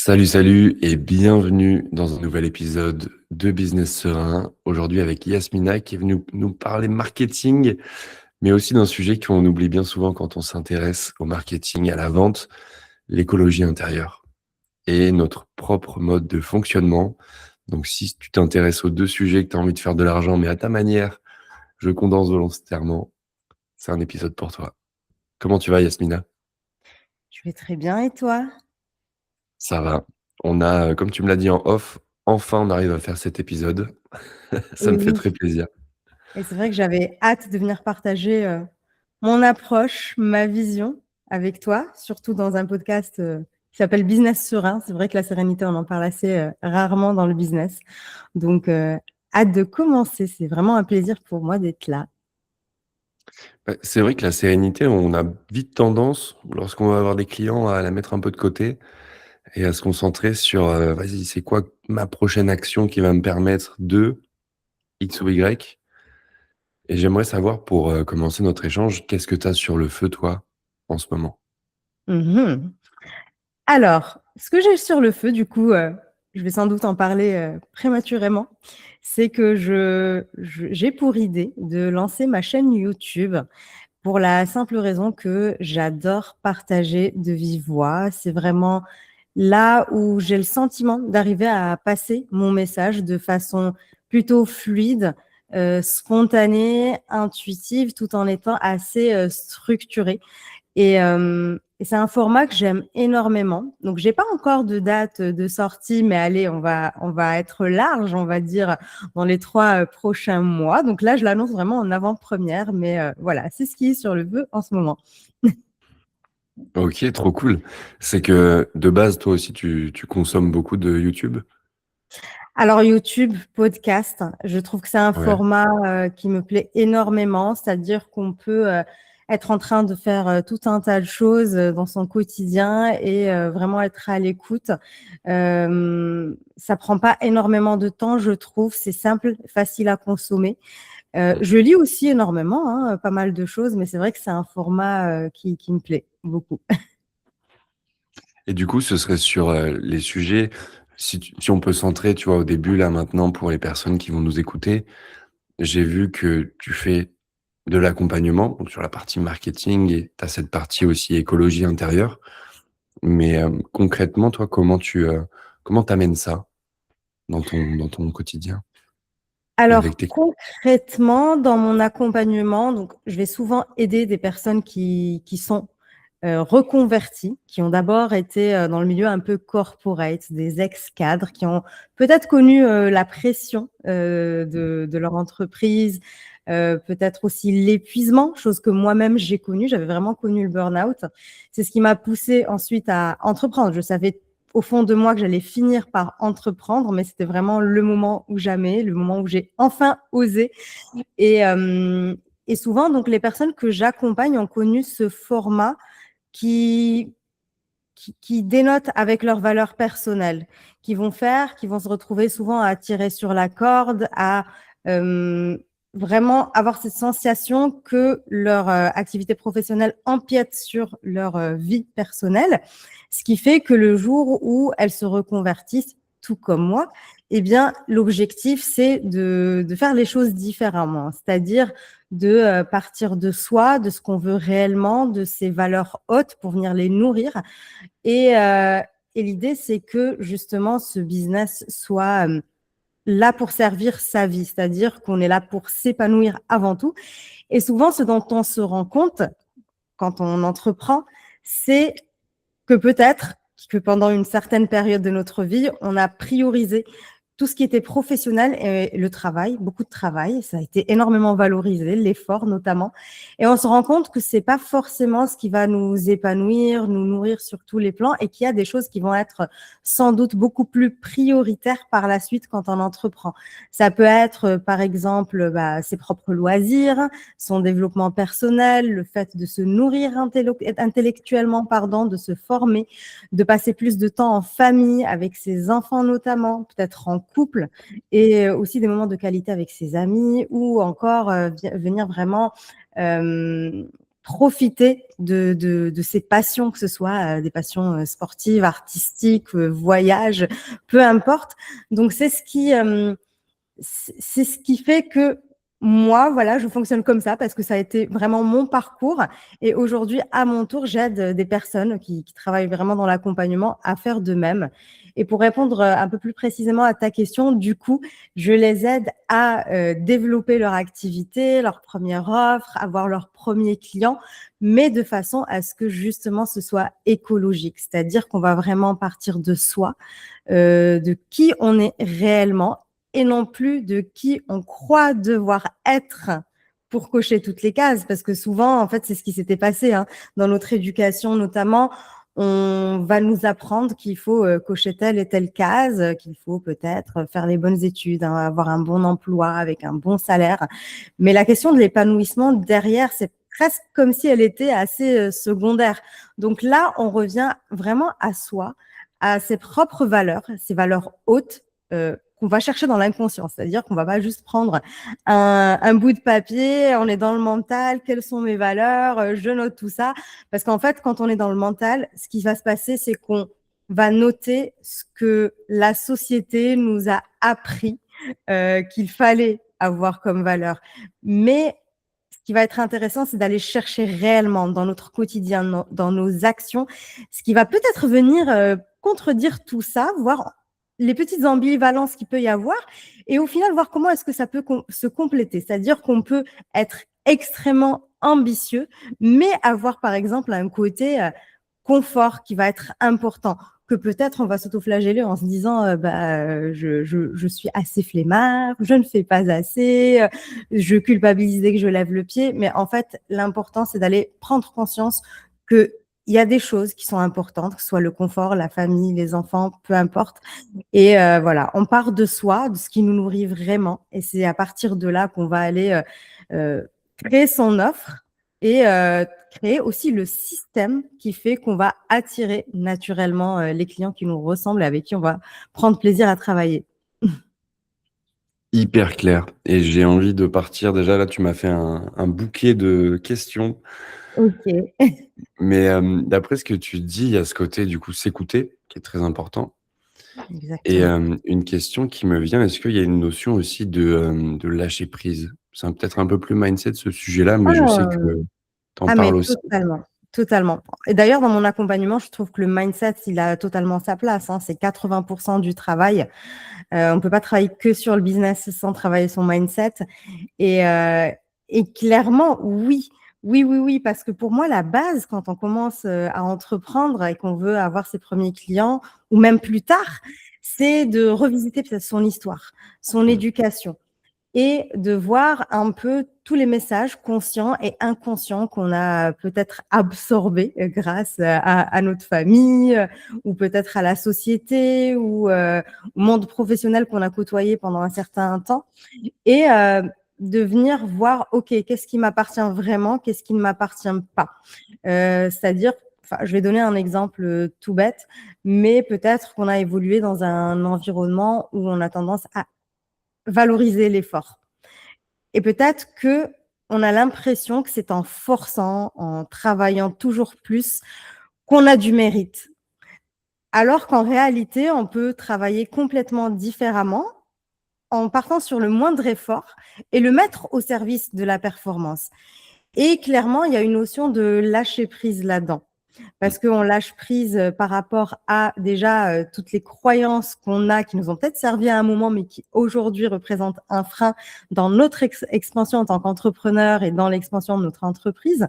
Salut, salut et bienvenue dans un nouvel épisode de Business Serein. Aujourd'hui avec Yasmina qui est venue nous parler marketing, mais aussi d'un sujet qu'on oublie bien souvent quand on s'intéresse au marketing, à la vente, l'écologie intérieure et notre propre mode de fonctionnement. Donc si tu t'intéresses aux deux sujets, que tu as envie de faire de l'argent, mais à ta manière, je condense volontairement, c'est un épisode pour toi. Comment tu vas, Yasmina? Je vais très bien et toi? Ça va. On a, comme tu me l'as dit en off, enfin on arrive à faire cet épisode. Ça Et me fait oui, très plaisir. et c'est vrai que j'avais hâte de venir partager, mon approche, ma vision avec toi, surtout dans un podcast, qui s'appelle Business Serein. C'est vrai que la sérénité, on en parle assez, rarement dans le business. Donc, hâte de commencer. C'est vraiment un plaisir pour moi d'être là. Bah, c'est vrai que la sérénité, on a vite tendance, lorsqu'on va avoir des clients, à la mettre un peu de côté et à se concentrer sur, «Vas-y, c'est quoi ma prochaine action qui va me permettre de X ou Y?» Et j'aimerais savoir pour, commencer notre échange, qu'est-ce que tu as sur le feu, toi, en ce moment? Mmh. Alors, ce que j'ai sur le feu, du coup, je vais sans doute en parler, prématurément, c'est que j'ai pour idée de lancer ma chaîne YouTube. Pour la simple raison que j'adore partager de vive voix. C'est vraiment là où j'ai le sentiment d'arriver à passer mon message de façon plutôt fluide, spontanée, intuitive, tout en étant assez, structurée. Et c'est un format que j'aime énormément. Donc j'ai pas encore de date, de sortie, mais allez, on va être large, on va dire, dans les 3 prochains mois. Donc là, je l'annonce vraiment en avant-première, mais voilà, c'est ce qui est sur le feu en ce moment. OK, trop cool. C'est que, de base, toi aussi, tu consommes beaucoup de YouTube? Alors YouTube, podcast, je trouve que c'est un Ouais. format, qui me plaît énormément. C'est-à-dire qu'on peut, être en train de faire, tout un tas de choses, dans son quotidien et vraiment être à l'écoute. Ça prend pas énormément de temps, je trouve. C'est simple, facile à consommer. Mmh. Je lis aussi énormément, hein, pas mal de choses, mais c'est vrai que c'est un format, qui me plaît beaucoup. Et du coup, ce serait sur, les sujets, si on peut centrer, tu vois, au début, là, maintenant, pour les personnes qui vont nous écouter. J'ai vu que tu fais de l'accompagnement, donc sur la partie marketing et tu as cette partie aussi écologie intérieure. Mais, concrètement, toi, comment tu amènes ça dans ton quotidien et Alors avec tes concrètement, dans mon accompagnement, donc je vais souvent aider des personnes qui sont, reconverties, qui ont d'abord été, dans le milieu un peu corporate, des ex-cadres qui ont peut-être connu, la pression, de leur entreprise, peut-être aussi l'épuisement, chose que moi-même j'ai connue. J'avais vraiment connu le burn-out. C'est ce qui m'a poussée ensuite à entreprendre. Je savais au fond de moi que j'allais finir par entreprendre, mais c'était vraiment le moment ou jamais, le moment où j'ai enfin osé. Et, et souvent, donc, les personnes que j'accompagne ont connu ce format qui, qui dénote avec leurs valeurs personnelles, qui vont se retrouver souvent à tirer sur la corde, à euh, vraiment avoir cette sensation que leur activité professionnelle empiète sur leur vie personnelle, ce qui fait que le jour où elles se reconvertissent, tout comme moi, eh bien, l'objectif, c'est de faire les choses différemment, c'est-à-dire de partir de soi, de ce qu'on veut réellement, de ses valeurs hautes pour venir les nourrir et, et l'idée, c'est que justement, ce business soit là pour servir sa vie, c'est-à-dire qu'on est là pour s'épanouir avant tout. Et souvent, ce dont on se rend compte quand on entreprend, c'est que peut-être que pendant une certaine période de notre vie, on a priorisé tout ce qui était professionnel et le travail, beaucoup de travail, ça a été énormément valorisé, l'effort notamment. Et on se rend compte que c'est pas forcément ce qui va nous épanouir, nous nourrir sur tous les plans et qu'il y a des choses qui vont être sans doute beaucoup plus prioritaires par la suite quand on entreprend. Ça peut être, par exemple, ses propres loisirs, son développement personnel, le fait de se nourrir intellectuellement, pardon, de se former, de passer plus de temps en famille, avec ses enfants notamment, peut-être en couple, et aussi des moments de qualité avec ses amis, ou encore venir vraiment profiter de ses passions, que ce soit des passions sportives, artistiques, voyages, peu importe. Donc, c'est ce qui fait que moi, voilà, je fonctionne comme ça parce que ça a été vraiment mon parcours. Et aujourd'hui, à mon tour, j'aide des personnes qui travaillent vraiment dans l'accompagnement à faire de même. Et pour répondre un peu plus précisément à ta question, du coup, je les aide à développer leur activité, leur première offre, avoir leurs premiers clients, mais de façon à ce que justement ce soit écologique. C'est-à-dire qu'on va vraiment partir de soi, de qui on est réellement et non plus de qui on croit devoir être pour cocher toutes les cases. Parce que souvent, en fait, c'est ce qui s'était passé dans notre éducation notamment. On va nous apprendre qu'il faut cocher telle et telle case, qu'il faut peut-être faire les bonnes études, avoir un bon emploi avec un bon salaire. Mais la question de l'épanouissement derrière, c'est presque comme si elle était assez secondaire. Donc là, on revient vraiment à soi, à ses propres valeurs, ses valeurs hautes, qu'on va chercher dans l'inconscient. C'est-à-dire qu'on va pas juste prendre un bout de papier, on est dans le mental, quelles sont mes valeurs, je note tout ça. Parce qu'en fait, quand on est dans le mental, ce qui va se passer, c'est qu'on va noter ce que la société nous a appris qu'il fallait avoir comme valeur. Mais ce qui va être intéressant, c'est d'aller chercher réellement dans notre quotidien, dans nos actions, ce qui va peut-être venir contredire tout ça, voir les petites ambivalences qu'il peut y avoir, et au final, voir comment est-ce que ça peut se compléter. C'est-à-dire qu'on peut être extrêmement ambitieux, mais avoir, par exemple, un côté confort qui va être important, que peut-être on va s'autoflageller en se disant je suis assez flemmard, je ne fais pas assez, je culpabilise dès que je lève le pied. Mais en fait, l'important, c'est d'aller prendre conscience que il y a des choses qui sont importantes, que ce soit le confort, la famille, les enfants, peu importe. Et voilà, on part de soi, de ce qui nous nourrit vraiment. Et c'est à partir de là qu'on va aller créer son offre et créer aussi le système qui fait qu'on va attirer naturellement les clients qui nous ressemblent et avec qui on va prendre plaisir à travailler. Hyper clair. Et j'ai envie de partir. Déjà, là, tu m'as fait un bouquet de questions. Ok, Mais d'après ce que tu dis, il y a ce côté, du coup, s'écouter, qui est très important. Et exactement. une question qui me vient, est-ce qu'il y a une notion aussi de lâcher prise? C'est peut-être un peu plus mindset ce sujet-là, mais je sais que Ah, tu en ah, mais parles aussi. totalement, totalement. Et d'ailleurs, dans mon accompagnement, je trouve que le mindset, il a totalement sa place. C'est 80% du travail. On ne peut pas travailler que sur le business sans travailler son mindset. Et, euh, et clairement, oui. Oui, oui, oui, parce que pour moi, la base, quand on commence à entreprendre et qu'on veut avoir ses premiers clients, ou même plus tard, c'est de revisiter peut-être son histoire, son Mmh. éducation, et de voir un peu tous les messages conscients et inconscients qu'on a peut-être absorbés grâce à notre famille ou peut-être à la société ou au monde professionnel qu'on a côtoyé pendant un certain temps, et de venir voir, OK, qu'est-ce qui m'appartient vraiment, qu'est-ce qui ne m'appartient pas. C'est-à-dire, je vais donner un exemple tout bête, mais peut-être qu'on a évolué dans un environnement où on a tendance à valoriser l'effort. Et peut-être que on a l'impression que c'est en forçant, en travaillant toujours plus, qu'on a du mérite. Alors qu'en réalité, on peut travailler complètement différemment en partant sur le moindre effort et le mettre au service de la performance. Et clairement, il y a une notion de lâcher prise là-dedans. Mmh. Parce qu'on lâche prise par rapport à déjà toutes les croyances qu'on a qui nous ont peut-être servi à un moment, mais qui aujourd'hui représentent un frein dans notre expansion en tant qu'entrepreneur et dans l'expansion de notre entreprise.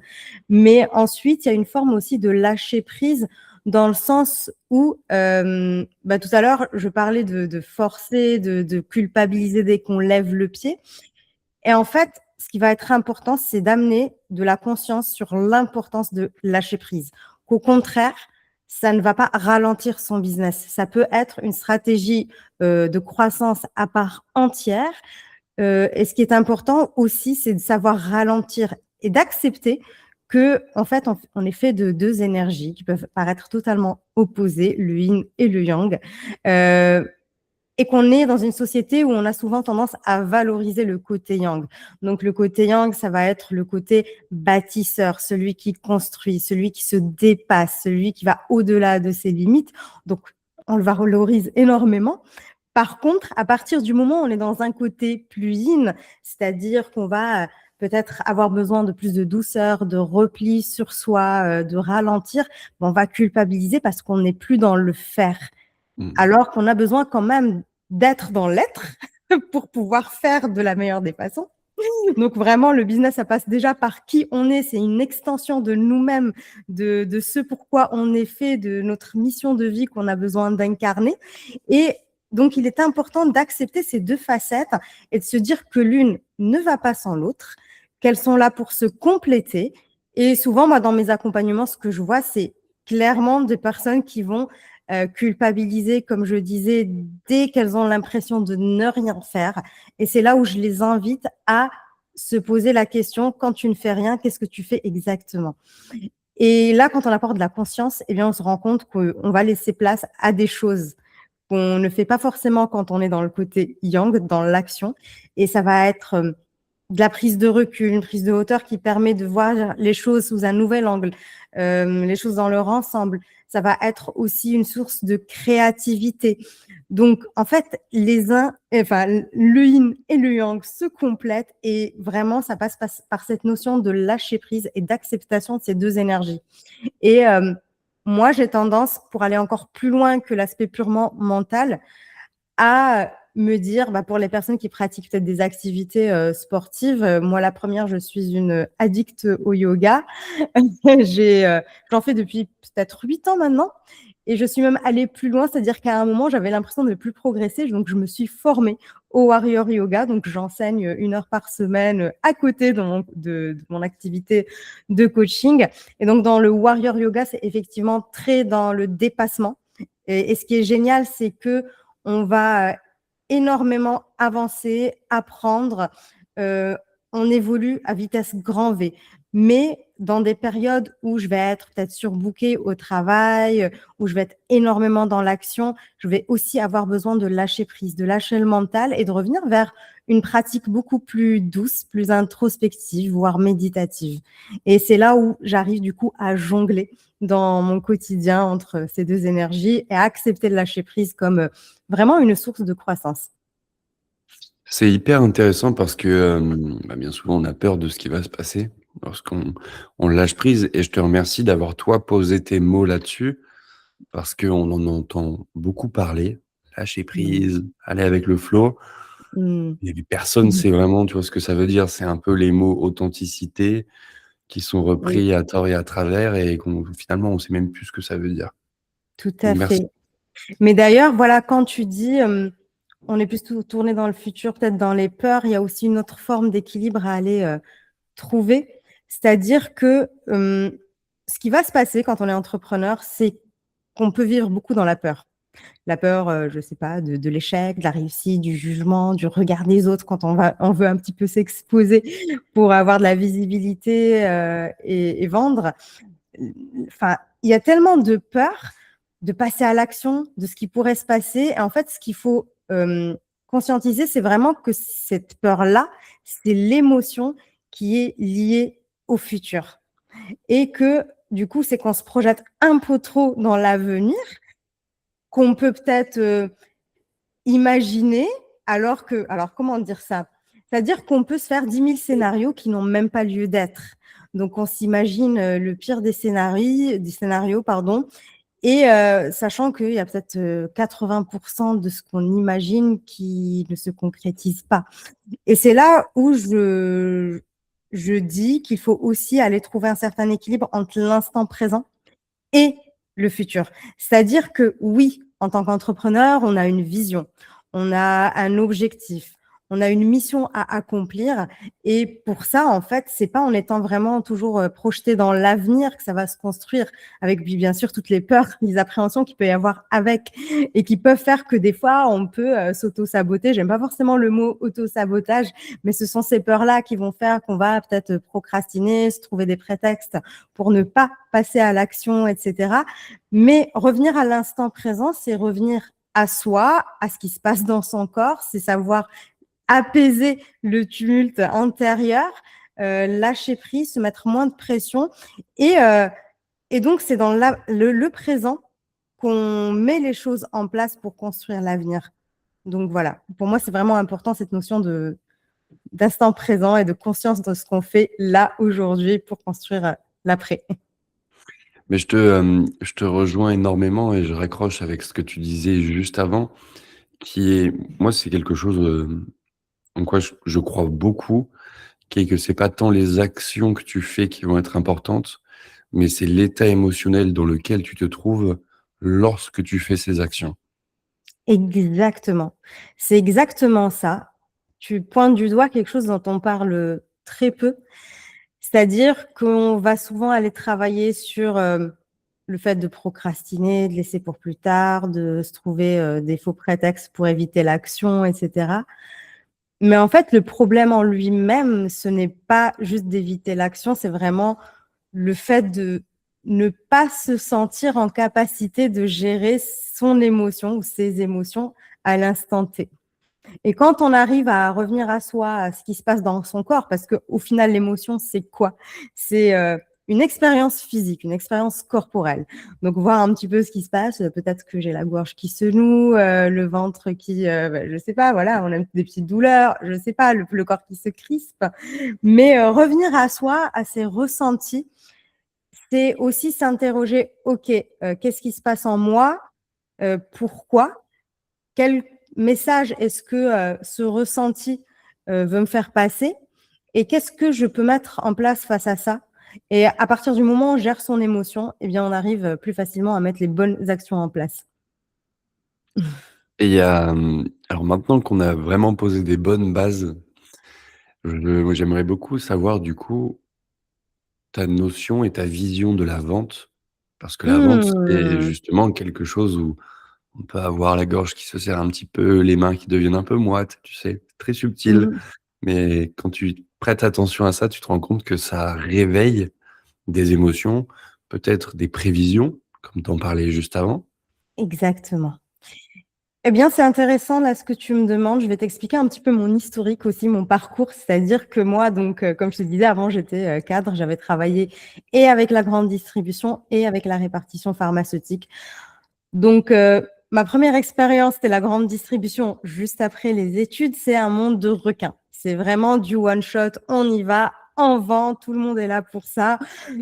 Mais ensuite, il y a une forme aussi de lâcher prise dans le sens où, tout à l'heure, je parlais de forcer, de culpabiliser dès qu'on lève le pied. Et en fait, ce qui va être important, c'est d'amener de la conscience sur l'importance de lâcher prise. Qu'au contraire, ça ne va pas ralentir son business. Ça peut être une stratégie de croissance à part entière. Et ce qui est important aussi, c'est de savoir ralentir et d'accepter que, en fait, on est fait de deux énergies qui peuvent paraître totalement opposées, le yin et le yang. Euh, et qu'on est dans une société où on a souvent tendance à valoriser le côté yang. Donc, le côté yang, ça va être le côté bâtisseur, celui qui construit, celui qui se dépasse, celui qui va au-delà de ses limites. Donc, on le valorise énormément. Par contre, à partir du moment où on est dans un côté plus yin, c'est-à-dire qu'on va peut-être avoir besoin de plus de douceur, de repli sur soi, de ralentir, on va culpabiliser parce qu'on n'est plus dans le faire. Alors qu'on a besoin quand même d'être dans l'être pour pouvoir faire de la meilleure des façons. Donc vraiment, le business, ça passe déjà par qui on est. C'est une extension de nous-mêmes, de ce pourquoi on est fait, de notre mission de vie qu'on a besoin d'incarner. Et donc, il est important d'accepter ces deux facettes et de se dire que l'une ne va pas sans l'autre, qu'elles sont là pour se compléter. Et souvent, moi, dans mes accompagnements, ce que je vois, c'est clairement des personnes qui vont culpabiliser, comme je disais, dès qu'elles ont l'impression de ne rien faire. Et c'est là où je les invite à se poser la question, quand tu ne fais rien, qu'est-ce que tu fais exactement? Et là, quand on apporte de la conscience, eh bien, on se rend compte qu'on va laisser place à des choses qu'on ne fait pas forcément quand on est dans le côté yang, dans l'action. Et ça va être de la prise de recul, une prise de hauteur qui permet de voir les choses sous un nouvel angle, les choses dans leur ensemble. Ça va être aussi une source de créativité. Donc, en fait, le yin et le yang se complètent et vraiment, ça passe par cette notion de lâcher prise et d'acceptation de ces deux énergies. Et moi, j'ai tendance, pour aller encore plus loin que l'aspect purement mental, à me dire, pour les personnes qui pratiquent peut-être des activités sportives, moi la première, je suis une addicte au yoga. J'en fais depuis peut-être 8 ans maintenant et je suis même allée plus loin, c'est-à-dire qu'à un moment, j'avais l'impression de ne plus progresser, donc je me suis formée au Warrior Yoga, donc j'enseigne 1 heure par semaine à côté de mon activité de coaching. Et donc dans le Warrior Yoga, c'est effectivement très dans le dépassement. Et ce qui est génial, c'est que on va énormément avancer, apprendre. On évolue à vitesse grand V. Mais dans des périodes où je vais être peut-être surbookée au travail, où je vais être énormément dans l'action, je vais aussi avoir besoin de lâcher prise, de lâcher le mental et de revenir vers une pratique beaucoup plus douce, plus introspective, voire méditative. Et c'est là où j'arrive du coup à jongler dans mon quotidien entre ces deux énergies et à accepter de lâcher prise comme vraiment une source de croissance. C'est hyper intéressant parce que, bien souvent, on a peur de ce qui va se passer lorsqu'on lâche prise et je te remercie d'avoir, toi, posé tes mots là-dessus parce qu'on en entend beaucoup parler, lâcher Mmh. prise, aller avec le flow Mmh. et puis personne Mmh. sait vraiment, tu vois, ce que ça veut dire. C'est un peu les mots authenticité qui sont Oui, repris à tort et à travers et qu'on finalement, on sait même plus ce que ça veut dire. tout à Donc merci. fait. Mais d'ailleurs, voilà, quand tu dis, on est plus tourné dans le futur, peut-être dans les peurs, il y a aussi une autre forme d'équilibre à aller trouver. C'est-à-dire que ce qui va se passer quand on est entrepreneur, c'est qu'on peut vivre beaucoup dans la peur. La peur, je sais pas, de l'échec, de la réussite, du jugement, du regard des autres quand on veut un petit peu s'exposer pour avoir de la visibilité et vendre. Enfin, il y a tellement de peur de passer à l'action, de ce qui pourrait se passer. Et en fait, ce qu'il faut conscientiser, c'est vraiment que cette peur-là, c'est l'émotion qui est liée au futur. Et que du coup, c'est qu'on se projette un peu trop dans l'avenir, qu'on peut peut-être imaginer, alors comment dire ça? C'est-à-dire qu'on peut se faire 10 000 scénarios qui n'ont même pas lieu d'être. Donc, on s'imagine le pire des scénarios, pardon, et sachant qu'il y a peut-être 80% de ce qu'on imagine qui ne se concrétise pas. Et c'est là où je dis qu'il faut aussi aller trouver un certain équilibre entre l'instant présent et le futur. C'est-à-dire que oui, en tant qu'entrepreneur, on a une vision, on a un objectif, on a une mission à accomplir. Et pour ça, en fait, c'est pas en étant vraiment toujours projeté dans l'avenir que ça va se construire, avec bien sûr toutes les peurs, les appréhensions qu'il peut y avoir avec, et qui peuvent faire que des fois, on peut s'auto-saboter. J'aime pas forcément le mot auto-sabotage, mais ce sont ces peurs-là qui vont faire qu'on va peut-être procrastiner, se trouver des prétextes pour ne pas passer à l'action, etc. Mais revenir à l'instant présent, c'est revenir à soi, à ce qui se passe dans son corps, c'est savoir apaiser le tumulte intérieur, lâcher prise, se mettre moins de pression et heu et donc c'est dans le présent qu'on met les choses en place pour construire l'avenir. Donc voilà, pour moi, c'est vraiment important cette notion d'instant présent et de conscience de ce qu'on fait là, aujourd'hui, pour construire, l'après. Mais je te rejoins énormément et je raccroche avec ce que tu disais juste avant, qui est moi, c'est quelque chose, en quoi je crois beaucoup, qui est que c'est pas tant les actions que tu fais qui vont être importantes, mais c'est l'état émotionnel dans lequel tu te trouves lorsque tu fais ces actions. Exactement. C'est exactement ça. Tu pointes du doigt quelque chose dont on parle, très peu, c'est-à-dire qu'on va souvent aller travailler sur, le fait de procrastiner, de laisser pour plus tard, de se trouver, des faux prétextes pour éviter l'action et cetera. Mais en fait, le problème en lui-même, ce n'est pas juste d'éviter l'action, c'est vraiment le fait de ne pas se sentir en capacité de gérer son émotion ou ses émotions à l'instant T. Et quand on arrive à revenir à soi, à ce qui se passe dans son corps, parce qu'au final, l'émotion, c'est quoi? C'est une expérience physique, une expérience corporelle. Donc, voir un petit peu ce qui se passe. Peut-être que j'ai la gorge qui se noue, le ventre qui, je sais pas, voilà, on a des petites douleurs, je sais pas, le corps qui se crispe. Mais revenir à soi, à ses ressentis, c'est aussi s'interroger, OK, qu'est-ce qui se passe en moi? Pourquoi? Quel message est-ce que ce ressenti veut me faire passer? Et qu'est-ce que je peux mettre en place face à ça? Et à partir du moment où on gère son émotion, eh bien, on arrive plus facilement à mettre les bonnes actions en place. Et il y a, alors maintenant qu'on a vraiment posé des bonnes bases, moi j'aimerais beaucoup savoir du coup ta notion et ta vision de la vente. Parce que la vente, c'est Mmh. justement quelque chose où on peut avoir la gorge qui se serre un petit peu, les mains qui deviennent un peu moites, tu sais? Très subtil, Mmh. mais quand tu prêtes attention à ça, tu te rends compte que ça réveille des émotions, peut-être des prévisions, comme tu en parlais juste avant. Exactement. Eh bien, c'est intéressant là ce que tu me demandes. Je vais t'expliquer un petit peu mon historique aussi, mon parcours. C'est-à-dire que moi, donc, comme je te disais avant, j'étais cadre. J'avais travaillé et avec la grande distribution et avec la répartition pharmaceutique. Donc, ma première expérience, c'était la grande distribution juste après les études. C'est un monde de requins. C'est vraiment du one shot. On y va, on vend, tout le monde est là pour ça.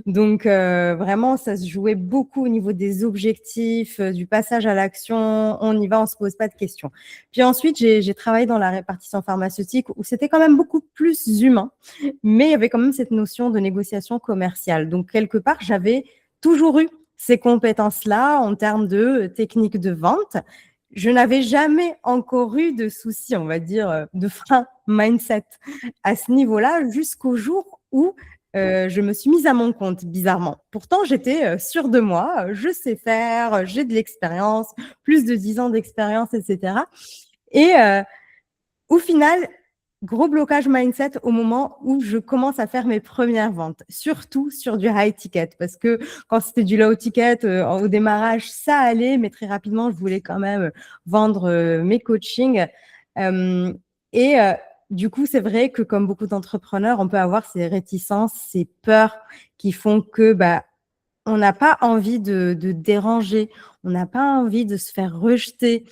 Donc, vraiment, ça se jouait beaucoup au niveau des objectifs, du passage à l'action. On y va, on se pose pas de questions. Puis ensuite, j'ai travaillé dans la répartition pharmaceutique où c'était quand même beaucoup plus humain, mais il y avait quand même cette notion de négociation commerciale. Donc, quelque part, j'avais toujours eu ces compétences-là en termes de technique de vente. Je n'avais jamais encore eu de soucis, on va dire, de frein mindset à ce niveau-là, jusqu'au jour où je me suis mise à mon compte, bizarrement. Pourtant, j'étais sûre de moi, je sais faire, j'ai de l'expérience, plus de 10 ans d'expérience, etc. Et au final, gros blocage mindset au moment où je commence à faire mes premières ventes, surtout sur du high ticket, parce que quand c'était du low ticket, au démarrage, ça allait, mais très rapidement, je voulais quand même vendre mes coachings. Hem et du coup, c'est vrai que comme beaucoup d'entrepreneurs, on peut avoir ces réticences, ces peurs qui font que, bah, on n'a pas envie de déranger, on n'a pas envie de se faire rejeter.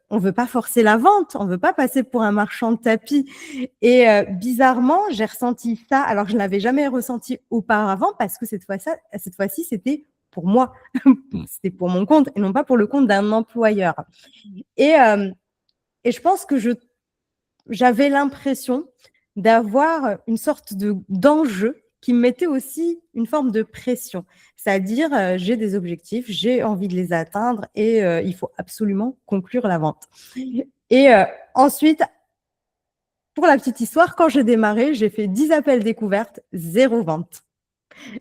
On veut pas forcer la vente, on veut pas passer pour un marchand de tapis. Et bizarrement, j'ai ressenti ça, alors que je l'avais jamais ressenti auparavant, parce que cette fois-ci, c'était pour moi. Mmh. C'était pour mon compte et non pas pour le compte d'un employeur. Et et je pense que j'avais l'impression d'avoir une sorte d'enjeu qui me mettait aussi une forme de pression. C'est-à-dire, j'ai des objectifs, j'ai envie de les atteindre et il faut absolument conclure la vente. Et ensuite, pour la petite histoire, quand j'ai démarré, j'ai fait 10 appels découvertes, 0 vente.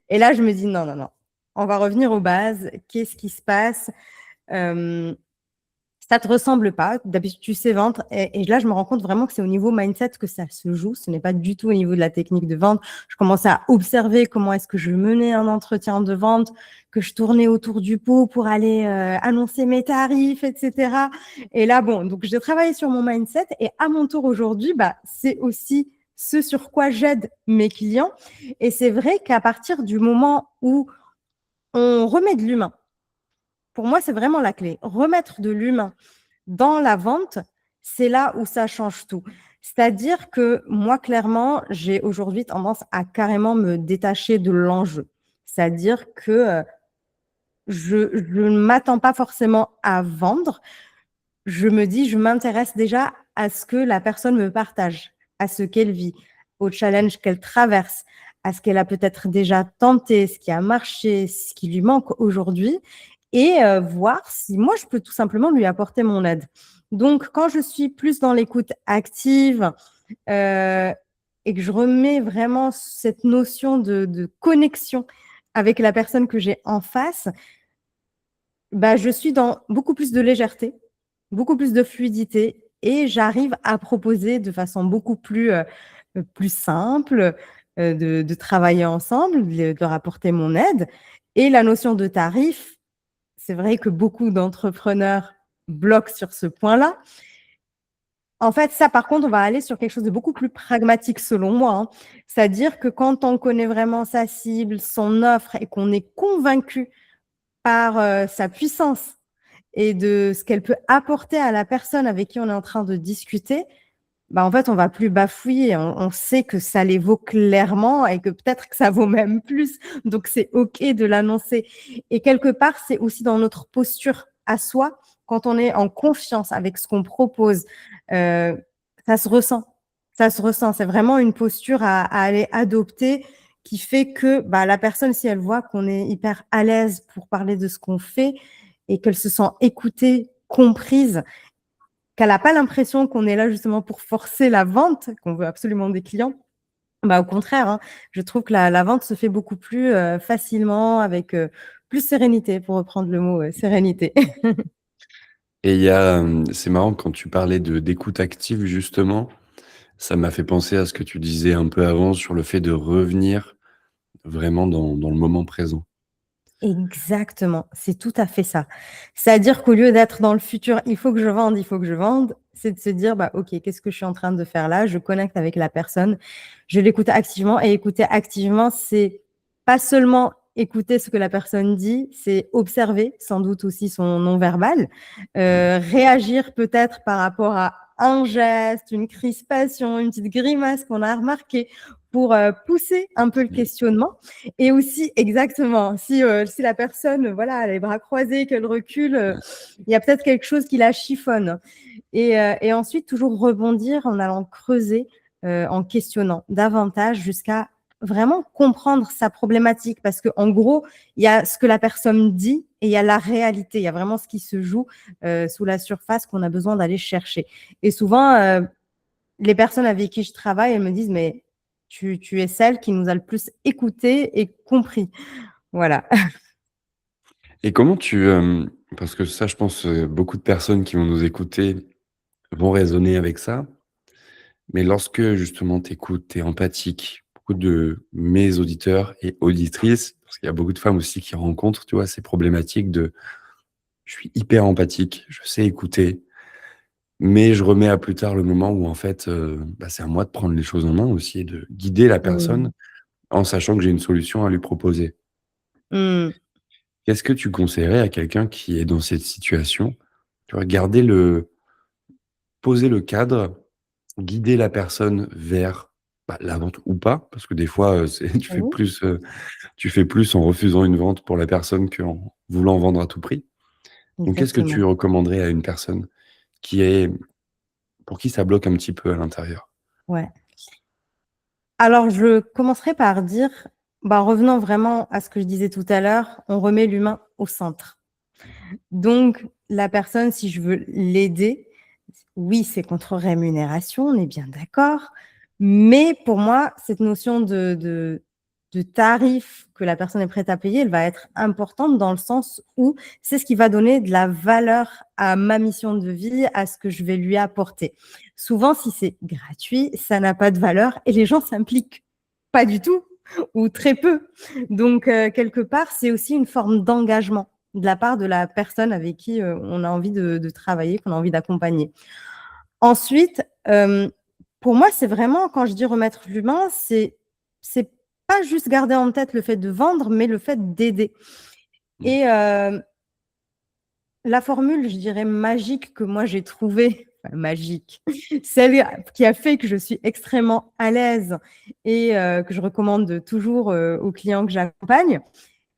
Et là, je me dis: «Non, non, non, on va revenir aux bases. Qu'est-ce qui se passe?» hem ça te ressemble pas, d'habitude tu sais vendre et là je me rends compte vraiment que c'est au niveau mindset que ça se joue, ce n'est pas du tout au niveau de la technique de vente. Je commençais à observer comment est-ce que je menais un entretien de vente, que je tournais autour du pot pour aller annoncer mes tarifs, etc. Et là bon, donc j'ai travaillé sur mon mindset et à mon tour aujourd'hui, c'est aussi ce sur quoi j'aide mes clients et c'est vrai qu'à partir du moment où on remet de l'humain, pour moi, c'est vraiment la clé. Remettre de l'humain dans la vente, c'est là où ça change tout. C'est-à-dire que moi, clairement, j'ai aujourd'hui tendance à carrément me détacher de l'enjeu. C'est-à-dire que je ne m'attends pas forcément à vendre. Je me dis, je m'intéresse déjà à ce que la personne me partage, à ce qu'elle vit, au challenge qu'elle traverse, à ce qu'elle a peut-être déjà tenté, ce qui a marché, ce qui lui manque aujourd'hui et voir si moi, je peux tout simplement lui apporter mon aide. Donc, quand je suis plus dans l'écoute active et que je remets vraiment cette notion de connexion avec la personne que j'ai en face, je suis dans beaucoup plus de légèreté, beaucoup plus de fluidité et j'arrive à proposer de façon beaucoup plus simple de travailler ensemble, de leur apporter mon aide. Et la notion de tarif, c'est vrai que beaucoup d'entrepreneurs bloquent sur ce point-là. En fait, ça, par contre, on va aller sur quelque chose de beaucoup plus pragmatique selon moi, hein. C'est-à-dire que quand on connaît vraiment sa cible, son offre et qu'on est convaincu par sa puissance et de ce qu'elle peut apporter à la personne avec qui on est en train de discuter, en fait, on va plus bafouiller. On sait que ça les vaut clairement et que peut-être que ça vaut même plus. Donc, c'est OK de l'annoncer. Et quelque part, c'est aussi dans notre posture à soi, quand on est en confiance avec ce qu'on propose, ça se ressent. Ça se ressent. C'est vraiment une posture à aller adopter qui fait que la personne, si elle voit qu'on est hyper à l'aise pour parler de ce qu'on fait et qu'elle se sent écoutée, comprise, qu'elle n'a pas l'impression qu'on est là justement pour forcer la vente, qu'on veut absolument des clients. Au contraire, hein, je trouve que la vente se fait beaucoup plus facilement, avec plus sérénité, pour reprendre le mot sérénité. Et il y a, c'est marrant quand tu parlais d'écoute active justement, ça m'a fait penser à ce que tu disais un peu avant sur le fait de revenir vraiment dans le moment présent. Exactement, c'est tout à fait ça. C'est-à-dire qu'au lieu d'être dans le futur, il faut que je vende, c'est de se dire, OK, qu'est-ce que je suis en train de faire là? Je connecte avec la personne, je l'écoute activement et écouter activement, c'est pas seulement écouter ce que la personne dit, c'est observer sans doute aussi son non-verbal, réagir peut-être par rapport à un geste, une crispation, une petite grimace qu'on a remarquée pour pousser un peu le Mmh. questionnement. Et aussi, exactement, si la personne, voilà, a les bras croisés, qu'elle recule, il y a peut-être quelque chose qui la chiffonne. Et ensuite, toujours rebondir en allant creuser, en questionnant davantage jusqu'à vraiment comprendre sa problématique. Parce qu'en gros, il y a ce que la personne dit et il y a la réalité. Il y a vraiment ce qui se joue sous la surface qu'on a besoin d'aller chercher. Et souvent, les personnes avec qui je travaille, elles me disent, mais tu es celle qui nous a le plus écouté et compris. Voilà. Et comment tu, parce que ça, je pense, beaucoup de personnes qui vont nous écouter vont raisonner avec ça. Mais lorsque justement tu écoutes, tu es empathique, beaucoup de mes auditeurs et auditrices, parce qu'il y a beaucoup de femmes aussi qui rencontrent, tu vois, ces problématiques de: «Je suis hyper empathique, je sais écouter, mais je remets à plus tard le moment où en fait, c'est à moi de prendre les choses en main aussi et de guider la Mmh. personne en sachant que j'ai une solution à lui proposer». Mmh. Qu'est-ce que tu conseillerais à quelqu'un qui est dans cette situation? Tu vois, garder le poser le cadre, guider la personne vers, la vente ou pas, parce que des fois, c'est Oui, tu fais plus en refusant une vente pour la personne qu'en voulant vendre à tout prix. Donc qu'est-ce que exactement. tu recommanderais à une personne qui est pour qui ça bloque un petit peu à l'intérieur? Ouais. Alors, je commencerai par dire, revenons vraiment à ce que je disais tout à l'heure, on remet l'humain au centre. Donc, la personne, si je veux l'aider, oui, c'est contre rémunération, on est bien d'accord. Mais pour moi, cette notion de de tarif que la personne est prête à payer, elle va être importante dans le sens où c'est ce qui va donner de la valeur à ma mission de vie, à ce que je vais lui apporter. Souvent, si c'est gratuit, ça n'a pas de valeur et les gens s'impliquent pas du tout ou très peu. Donc, quelque part, c'est aussi une forme d'engagement de la part de la personne avec qui on a envie de travailler, qu'on a envie d'accompagner. Ensuite, pour moi, c'est vraiment, quand je dis remettre l'humain, c'est pas juste garder en tête le fait de vendre, mais le fait d'aider. Mmh. Et la formule, je dirais, magique que moi j'ai trouvée, enfin, magique, celle qui a fait que je suis extrêmement à l'aise et que je recommande toujours aux clients que j'accompagne,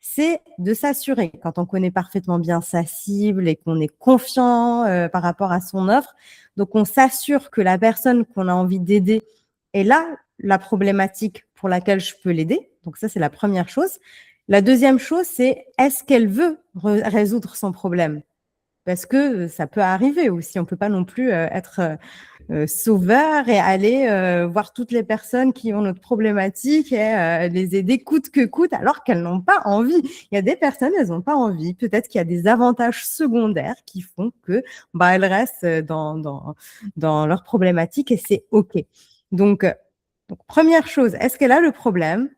c'est de s'assurer, quand on connaît parfaitement bien sa cible et qu'on est confiant par rapport à son offre, donc on s'assure que la personne qu'on a envie d'aider est là, la problématique pour laquelle je peux l'aider. Donc ça, c'est la première chose. La deuxième chose, c'est est-ce qu'elle veut résoudre son problème? Parce que ça peut arriver aussi. On ne peut pas non plus être sauveur et aller voir toutes les personnes qui ont notre problématique et les aider coûte que coûte alors qu'elles n'ont pas envie. Il y a des personnes, elles n'ont pas envie. Peut-être qu'il y a des avantages secondaires qui font que elles restent dans leur problématique et c'est OK. Donc, première chose, est-ce qu'elle a le problème?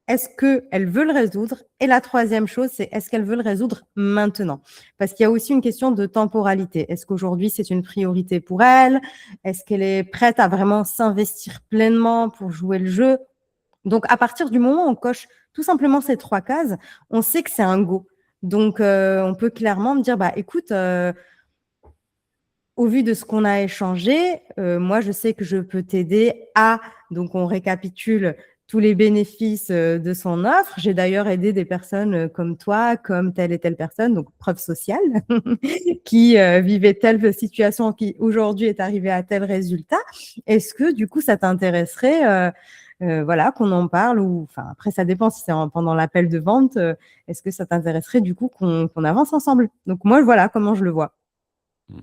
Est-ce qu'elle veut le résoudre? Et la troisième chose, c'est est-ce qu'elle veut le résoudre maintenant? Parce qu'il y a aussi une question de temporalité. Est-ce qu'aujourd'hui, c'est une priorité pour elle? Est-ce qu'elle est prête à vraiment s'investir pleinement pour jouer le jeu? Donc, à partir du moment où on coche tout simplement ces 3 cases, on sait que c'est un go. Donc, on peut clairement me dire, écoute, au vu de ce qu'on a échangé, moi, je sais que je peux t'aider à… Donc, on récapitule tous les bénéfices de son offre. J'ai d'ailleurs aidé des personnes comme toi, comme telle et telle personne, donc preuve sociale, qui vivait telle situation, qui aujourd'hui est arrivée à tel résultat. Est-ce que du coup, ça t'intéresserait voilà, qu'on en parle ou, enfin, après, ça dépend si c'est pendant l'appel de vente. Est-ce que ça t'intéresserait du coup qu'on avance ensemble? Donc moi, voilà comment je le vois. Mmh.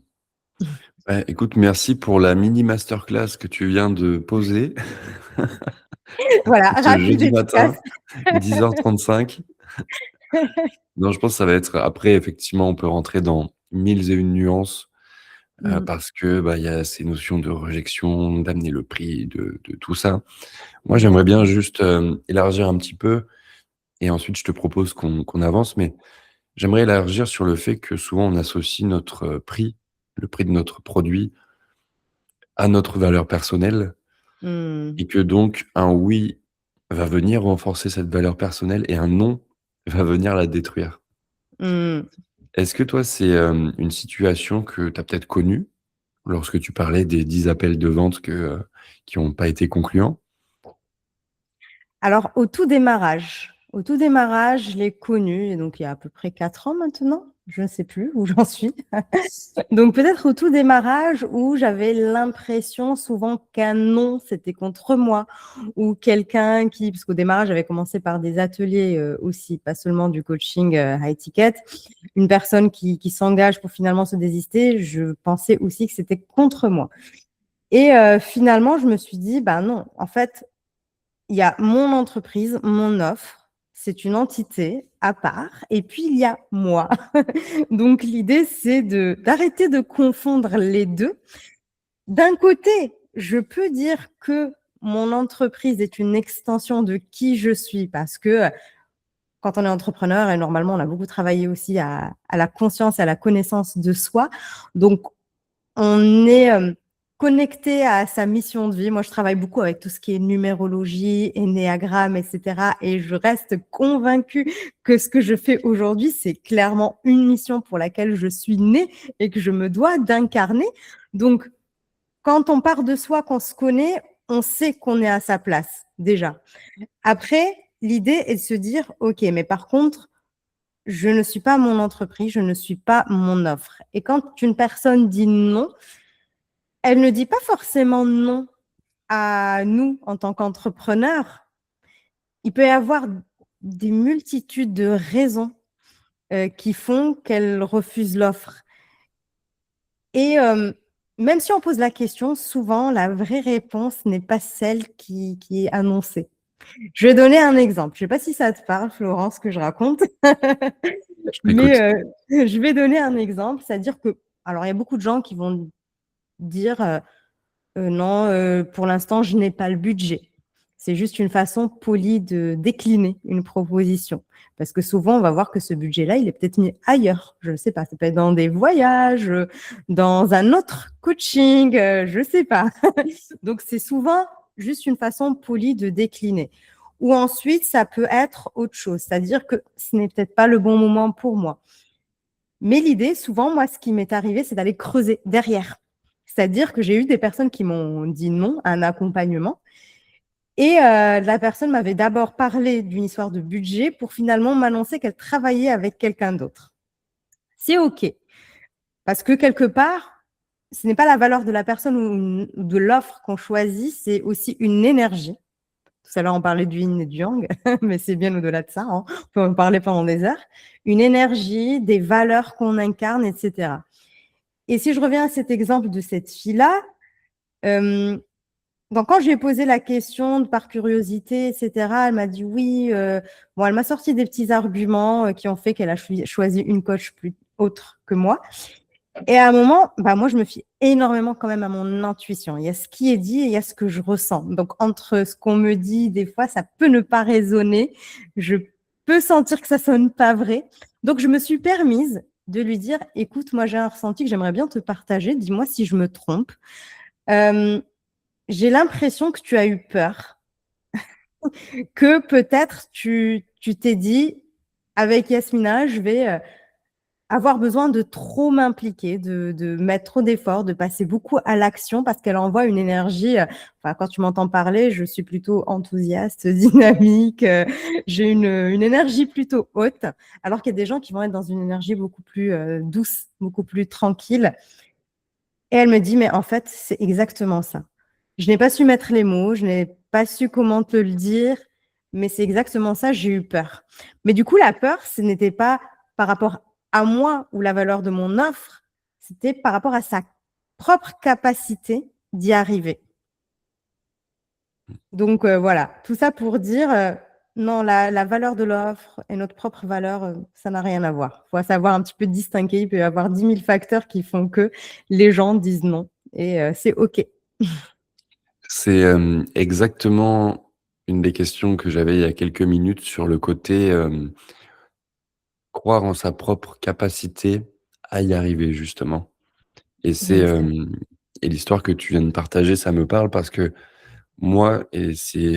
Ouais, écoute, merci pour la mini masterclass que tu viens de poser. Voilà, Ce rapide, jeudi efficace. matin, 10h35. Non, je pense que ça va être après effectivement, on peut rentrer dans mille et une nuances, Mmh. parce que, il y a ces notions de rejection, d'amener le prix, de tout ça. Moi, j'aimerais Exact. bien juste, élargir un petit peu et ensuite je te propose qu'on avance, mais j'aimerais élargir sur le fait que souvent on associe notre, prix, le prix de notre produit à notre valeur personnelle Mmh. et que donc un oui va venir renforcer cette valeur personnelle et un non va venir la détruire. Mmh. Est-ce que toi, c'est, une situation que tu as peut-être connue lorsque tu parlais des 10 appels de vente qui ont pas été concluants? Alors au tout démarrage, je l'ai connu et donc il y a à peu près 4 ans maintenant, je ne sais plus où j'en suis. Donc peut-être au tout démarrage où j'avais l'impression souvent qu'un non, c'était contre moi ou quelqu'un qui… parce qu'au démarrage, j'avais commencé par des ateliers, aussi, pas seulement du coaching, high ticket. Une personne qui s'engage pour finalement se désister, je pensais aussi que c'était contre moi et finalement, je me suis dit: «Bah non, en fait, il y a mon entreprise, mon offre, c'est une entité à part et puis il y a moi». Donc l'idée, c'est d'arrêter de confondre les 2. D'un côté, je peux dire que mon entreprise est une extension de qui je suis parce que, quand on est entrepreneur et normalement, on a beaucoup travaillé aussi à la conscience et à la connaissance de soi. Donc on est connecté à sa mission de vie. Moi, je travaille beaucoup avec tout ce qui est numérologie, énéagramme, etc. Et je reste convaincue que ce que je fais aujourd'hui, c'est clairement une mission pour laquelle je suis née et que je me dois d'incarner. Donc, quand on part de soi, qu'on se connaît, on sait qu'on est à sa place, déjà. Après, l'idée est de se dire, OK, mais par contre, je ne suis pas mon entreprise, je ne suis pas mon offre. Et quand une personne dit non, elle ne dit pas forcément non à nous en tant qu'entrepreneurs. Il peut y avoir des multitudes de raisons qui font qu'elle refuse l'offre. Et même si on pose la question, souvent la vraie réponse n'est pas celle qui est annoncée. Je vais donner un exemple. Je ne sais pas si ça te parle, Florence, ce que je raconte, Je mais t'écoute. je vais donner un exemple, c'est-à-dire que, alors il y a beaucoup de gens qui vont dire non, pour l'instant, je n'ai pas le budget. C'est juste une façon polie de décliner une proposition. Parce que souvent, on va voir que ce budget-là, il est peut-être mis ailleurs. Je ne sais pas, ça peut être dans des voyages, dans un autre coaching, je ne sais pas. Donc, c'est souvent juste une façon polie de décliner. Ou ensuite, ça peut être autre chose, c'est-à-dire que ce n'est peut-être pas le bon moment pour moi. Mais l'idée, souvent, moi, ce qui m'est arrivé, c'est d'aller creuser derrière. C'est-à-dire que j'ai eu des personnes qui m'ont dit non à un accompagnement. Et la personne m'avait d'abord parlé d'une histoire de budget pour finalement m'annoncer qu'elle travaillait avec quelqu'un d'autre. C'est OK. Parce que quelque part, ce n'est pas la valeur de la personne ou de l'offre qu'on choisit, c'est aussi une énergie. Tout à l'heure, on parlait du yin et du yang, mais c'est bien au-delà de ça. Hein. On peut en parler pendant des heures. Une énergie, des valeurs qu'on incarne, etc. Et si je reviens à cet exemple de cette fille-là, donc quand je lui ai posé la question par curiosité, etc., elle m'a dit oui. Bon, elle m'a sorti des petits arguments qui ont fait qu'elle a choisi une coach plus autre que moi. Et à un moment, bah, moi, je me fie énormément quand même à mon intuition. Il y a ce qui est dit et il y a ce que je ressens. Donc, entre ce qu'on me dit, des fois, ça peut ne pas résonner. Je peux sentir que ça sonne pas vrai. Donc, je me suis permise de lui dire, écoute, moi, j'ai un ressenti que j'aimerais bien te partager. Dis-moi si je me trompe. J'ai l'impression que tu as eu peur, que peut-être tu t'es dit, avec Yasmina, je vais avoir besoin de trop m'impliquer, de mettre trop d'efforts, de passer beaucoup à l'action parce qu'elle envoie une énergie. Enfin, quand tu m'entends parler, je suis plutôt enthousiaste, dynamique. J'ai une énergie plutôt haute, alors qu'il y a des gens qui vont être dans une énergie beaucoup plus douce, beaucoup plus tranquille. Et elle me dit, mais en fait, c'est exactement ça. Je n'ai pas su mettre les mots, je n'ai pas su comment te le dire, mais c'est exactement ça, j'ai eu peur. Mais du coup, la peur, ce n'était pas par rapport à moi ou la valeur de mon offre, c'était par rapport à sa propre capacité d'y arriver. Donc voilà, tout ça pour dire, non, la valeur de l'offre et notre propre valeur, ça n'a rien à voir. Il faut savoir un petit peu distinguer, il peut y avoir 10 000 facteurs qui font que les gens disent non, et c'est OK. C'est exactement une des questions que j'avais il y a quelques minutes sur le côté croire en sa propre capacité à y arriver, justement. Et c'est Exact. et l'histoire que tu viens de partager, ça me parle parce que moi, et c'est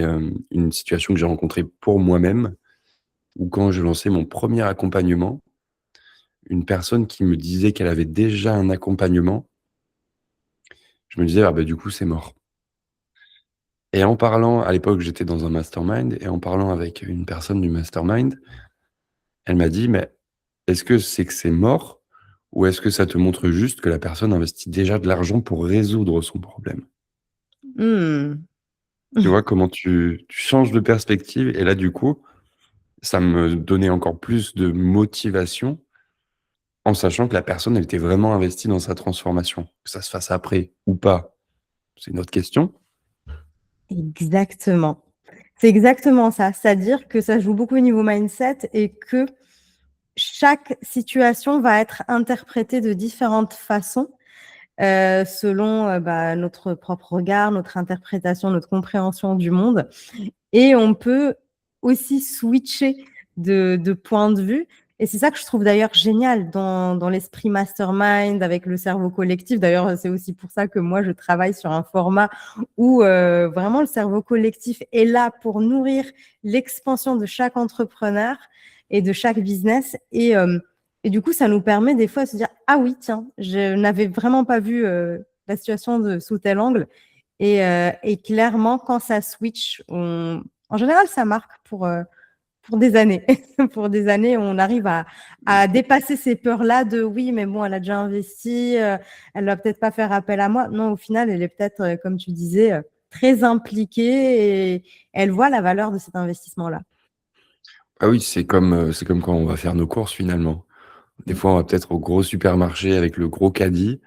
une situation que j'ai rencontrée pour moi-même, où quand je lançais mon premier accompagnement, une personne qui me disait qu'elle avait déjà un accompagnement, je me disais: «Ah bah, du coup, c'est mort». Et en parlant à l'époque, j'étais dans un mastermind et en parlant avec une personne du mastermind, elle m'a dit: «Mais est-ce que c'est mort ou est-ce que ça te montre juste que la personne investit déjà de l'argent pour résoudre son problème?» Mmh. Tu vois comment tu changes de perspective et là, du coup, ça me donnait encore plus de motivation en sachant que la personne, elle était vraiment investie dans sa transformation. Que ça se fasse après ou pas, c'est une autre question. Exactement. C'est exactement ça. C'est-à-dire que ça joue beaucoup au niveau mindset et que chaque situation va être interprétée de différentes façons selon bah, notre propre regard, notre interprétation, notre compréhension du monde. Et on peut aussi switcher de point de vue. Et c'est ça que je trouve d'ailleurs génial dans l'esprit mastermind avec le cerveau collectif. D'ailleurs, c'est aussi pour ça que moi, je travaille sur un format où vraiment le cerveau collectif est là pour nourrir l'expansion de chaque entrepreneur et de chaque business. Et du coup, ça nous permet des fois de se dire, ah oui, tiens, je n'avais vraiment pas vu la situation sous tel angle. Et clairement, quand ça switch, en général, ça marque pour des années. Pour des années, on arrive à dépasser ces peurs-là de oui, mais bon, elle a déjà investi, elle va peut-être pas faire appel à moi. Non, au final, elle est peut-être, comme tu disais, très impliquée et elle voit la valeur de cet investissement-là. Ah oui, c'est comme quand on va faire nos courses finalement. Des Mm. fois, on va peut-être au gros supermarché avec le gros caddie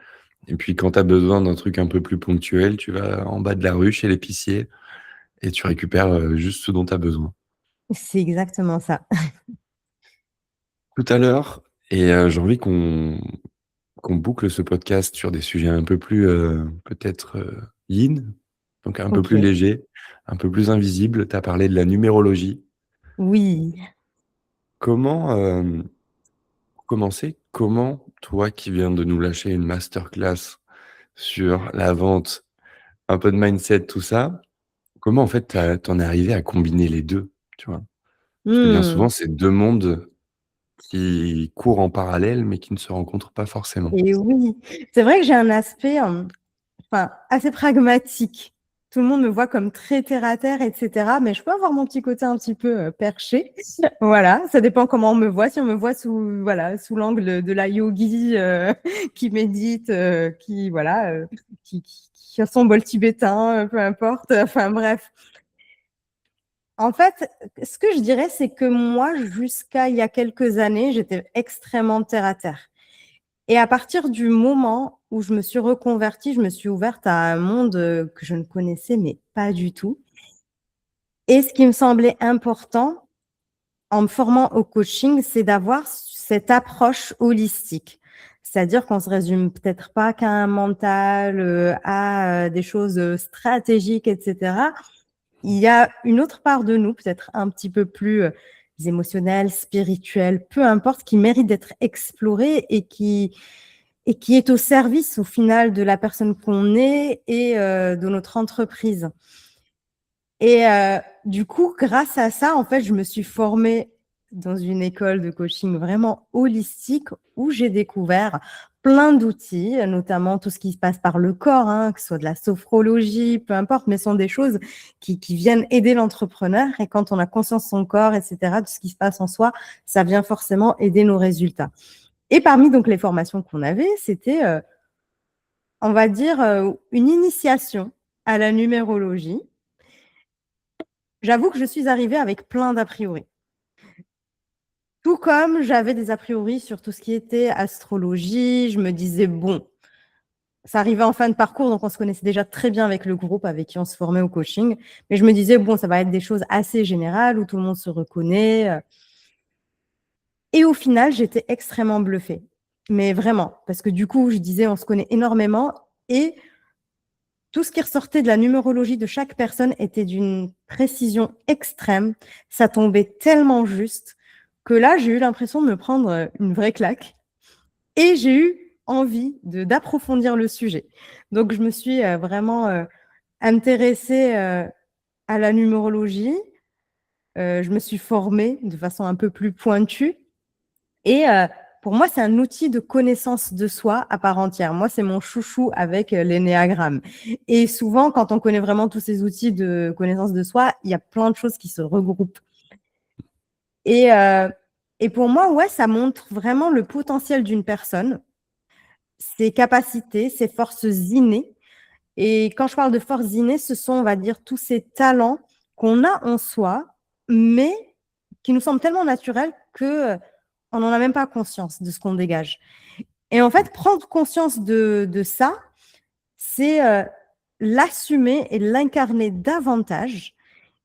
et puis quand tu as besoin d'un truc un peu plus ponctuel, tu vas en bas de la rue chez l'épicier et tu récupères juste ce dont tu as besoin. C'est exactement ça. Tout à l'heure, j'ai envie qu'on boucle ce podcast sur des sujets un peu plus, peut-être, yin, donc un peu plus OK. léger, un peu plus invisible. Tu as parlé de la numérologie. Oui. Comment, pour commencer, comment toi qui viens de nous lâcher une masterclass sur la vente, un peu de mindset, tout ça, comment en fait tu es arrivé à combiner les 2, tu vois? Parce que bien Mmh. souvent, c'est 2 mondes qui courent en parallèle, mais qui ne se rencontrent pas forcément. Et oui, c'est vrai que j'ai un aspect, enfin, assez pragmatique. Tout le monde me voit comme très terre à terre et cetera, mais je peux avoir mon petit côté un petit peu, perché. Voilà, ça dépend comment on me voit. Si on me voit sous voilà, sous l'angle de la yogi, qui médite, qui voilà, qui a son bol tibétain, peu importe, enfin bref. En fait, ce que je dirais, c'est que moi, jusqu'à il y a quelques années, j'étais extrêmement terre à terre. Et à partir du moment où je me suis reconvertie, je me suis ouverte à un monde, que je ne connaissais mais pas du tout. Et ce qui me semblait important en me formant au coaching, c'est d'avoir cette approche holistique. C'est-à-dire qu'on se résume peut-être pas qu'à un mental, à, des choses, stratégiques et cetera. Il y a une autre part de nous, peut-être un petit peu plus, émotionnelle, spirituelle, peu importe, qui mérite d'être explorée et qui est au service, au final, de la personne qu'on est et de notre entreprise. Et du coup, grâce à ça, en fait, je me suis formée dans une école de coaching vraiment holistique où j'ai découvert plein d'outils, notamment tout ce qui se passe par le corps, hein, que ce soit de la sophrologie, peu importe, mais ce sont des choses qui viennent aider l'entrepreneur. Et quand on a conscience de son corps, et cetera, de ce qui se passe en soi, ça vient forcément aider nos résultats. Et parmi donc les formations qu'on avait, c'était, on va dire, une initiation à la numérologie. J'avoue que je suis arrivée avec plein d'a priori. Tout comme j'avais des a priori sur tout ce qui était astrologie, je me disais: «Bon», ça arrivait en fin de parcours, donc on se connaissait déjà très bien avec le groupe avec qui on se formait au coaching, mais je me disais: «Bon, ça va être des choses assez générales où tout le monde se reconnaît», et au final, j'étais extrêmement bluffée. Mais vraiment, parce que du coup, je disais: «On se connaît énormément» et tout ce qui ressortait de la numérologie de chaque personne était d'une précision extrême. Ça tombait tellement juste que là, j'ai eu l'impression de me prendre une vraie claque et j'ai eu envie d'approfondir le sujet. Donc, je me suis vraiment intéressée à la numérologie. Je me suis formée de façon un peu plus pointue et pour moi, c'est un outil de connaissance de soi à part entière. Moi, c'est mon chouchou avec l'énéagramme. Et souvent, quand on connaît vraiment tous ces outils de connaissance de soi, il y a plein de choses qui se regroupent. Et, heu, et pour moi, ouais, ça montre vraiment le potentiel d'une personne, ses capacités, ses forces innées. Et quand je parle de forces innées, ce sont, on va dire, tous ces talents qu'on a en soi, mais qui nous semblent tellement naturels que on n'en a même pas conscience de ce qu'on dégage. Et en fait, prendre conscience de ça, c'est l'assumer et l'incarner davantage.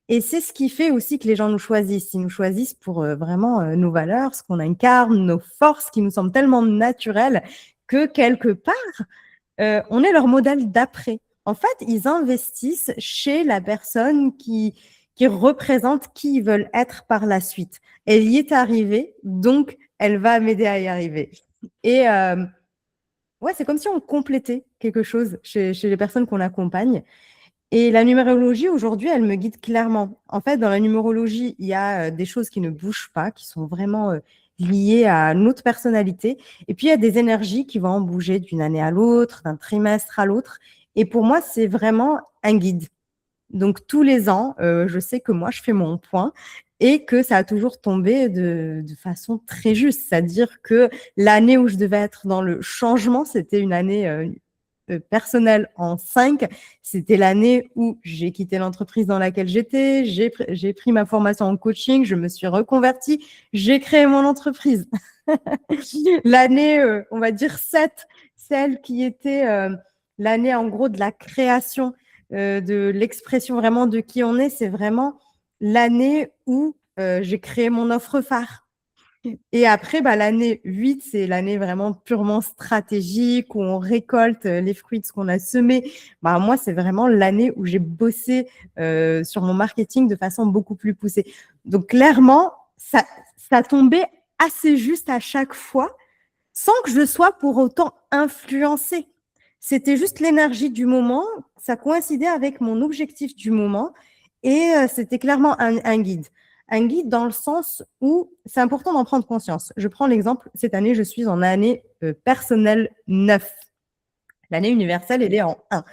Et c'est ce qui fait aussi que les gens nous choisissent. Ils nous choisissent pour vraiment nos valeurs, ce qu'on incarne, nos forces qui nous semblent tellement naturelles que quelque part, on est leur modèle d'après. En fait, ils investissent chez la personne qui représente qui ils veulent être par la suite. Elle y est arrivée, donc elle va m'aider à y arriver. Et ouais, c'est comme si on complétait quelque chose chez les personnes qu'on accompagne. Et la numérologie, aujourd'hui, elle me guide clairement. En fait, dans la numérologie, il y a des choses qui ne bougent pas, qui sont vraiment liées à notre personnalité. Et puis, il y a des énergies qui vont bouger d'une année à l'autre, d'un trimestre à l'autre. Et pour moi, c'est vraiment un guide. Donc, tous les ans, je sais que moi, je fais mon point et que ça a toujours tombé de façon très juste. C'est-à-dire que l'année où je devais être dans le changement, c'était une année personnelle en 5. C'était l'année où j'ai quitté l'entreprise dans laquelle j'étais, j'ai pris ma formation en coaching, je me suis reconvertie, j'ai créé mon entreprise. L'année, on va dire 7, celle qui était l'année en gros de la création de l'expression vraiment de qui on est, c'est vraiment l'année où j'ai créé mon offre phare. Et après, l'année 8, c'est l'année vraiment purement stratégique où on récolte les fruits de ce qu'on a semé. Moi, c'est vraiment l'année où j'ai bossé sur mon marketing de façon beaucoup plus poussée. Donc, clairement, ça tombait assez juste à chaque fois sans que je sois pour autant influencée. C'était juste l'énergie du moment, ça coïncidait avec mon objectif du moment et c'était clairement un guide. Un guide dans le sens où c'est important d'en prendre conscience. Je prends l'exemple, cette année, je suis en année personnelle 9. L'année universelle, elle est en 1.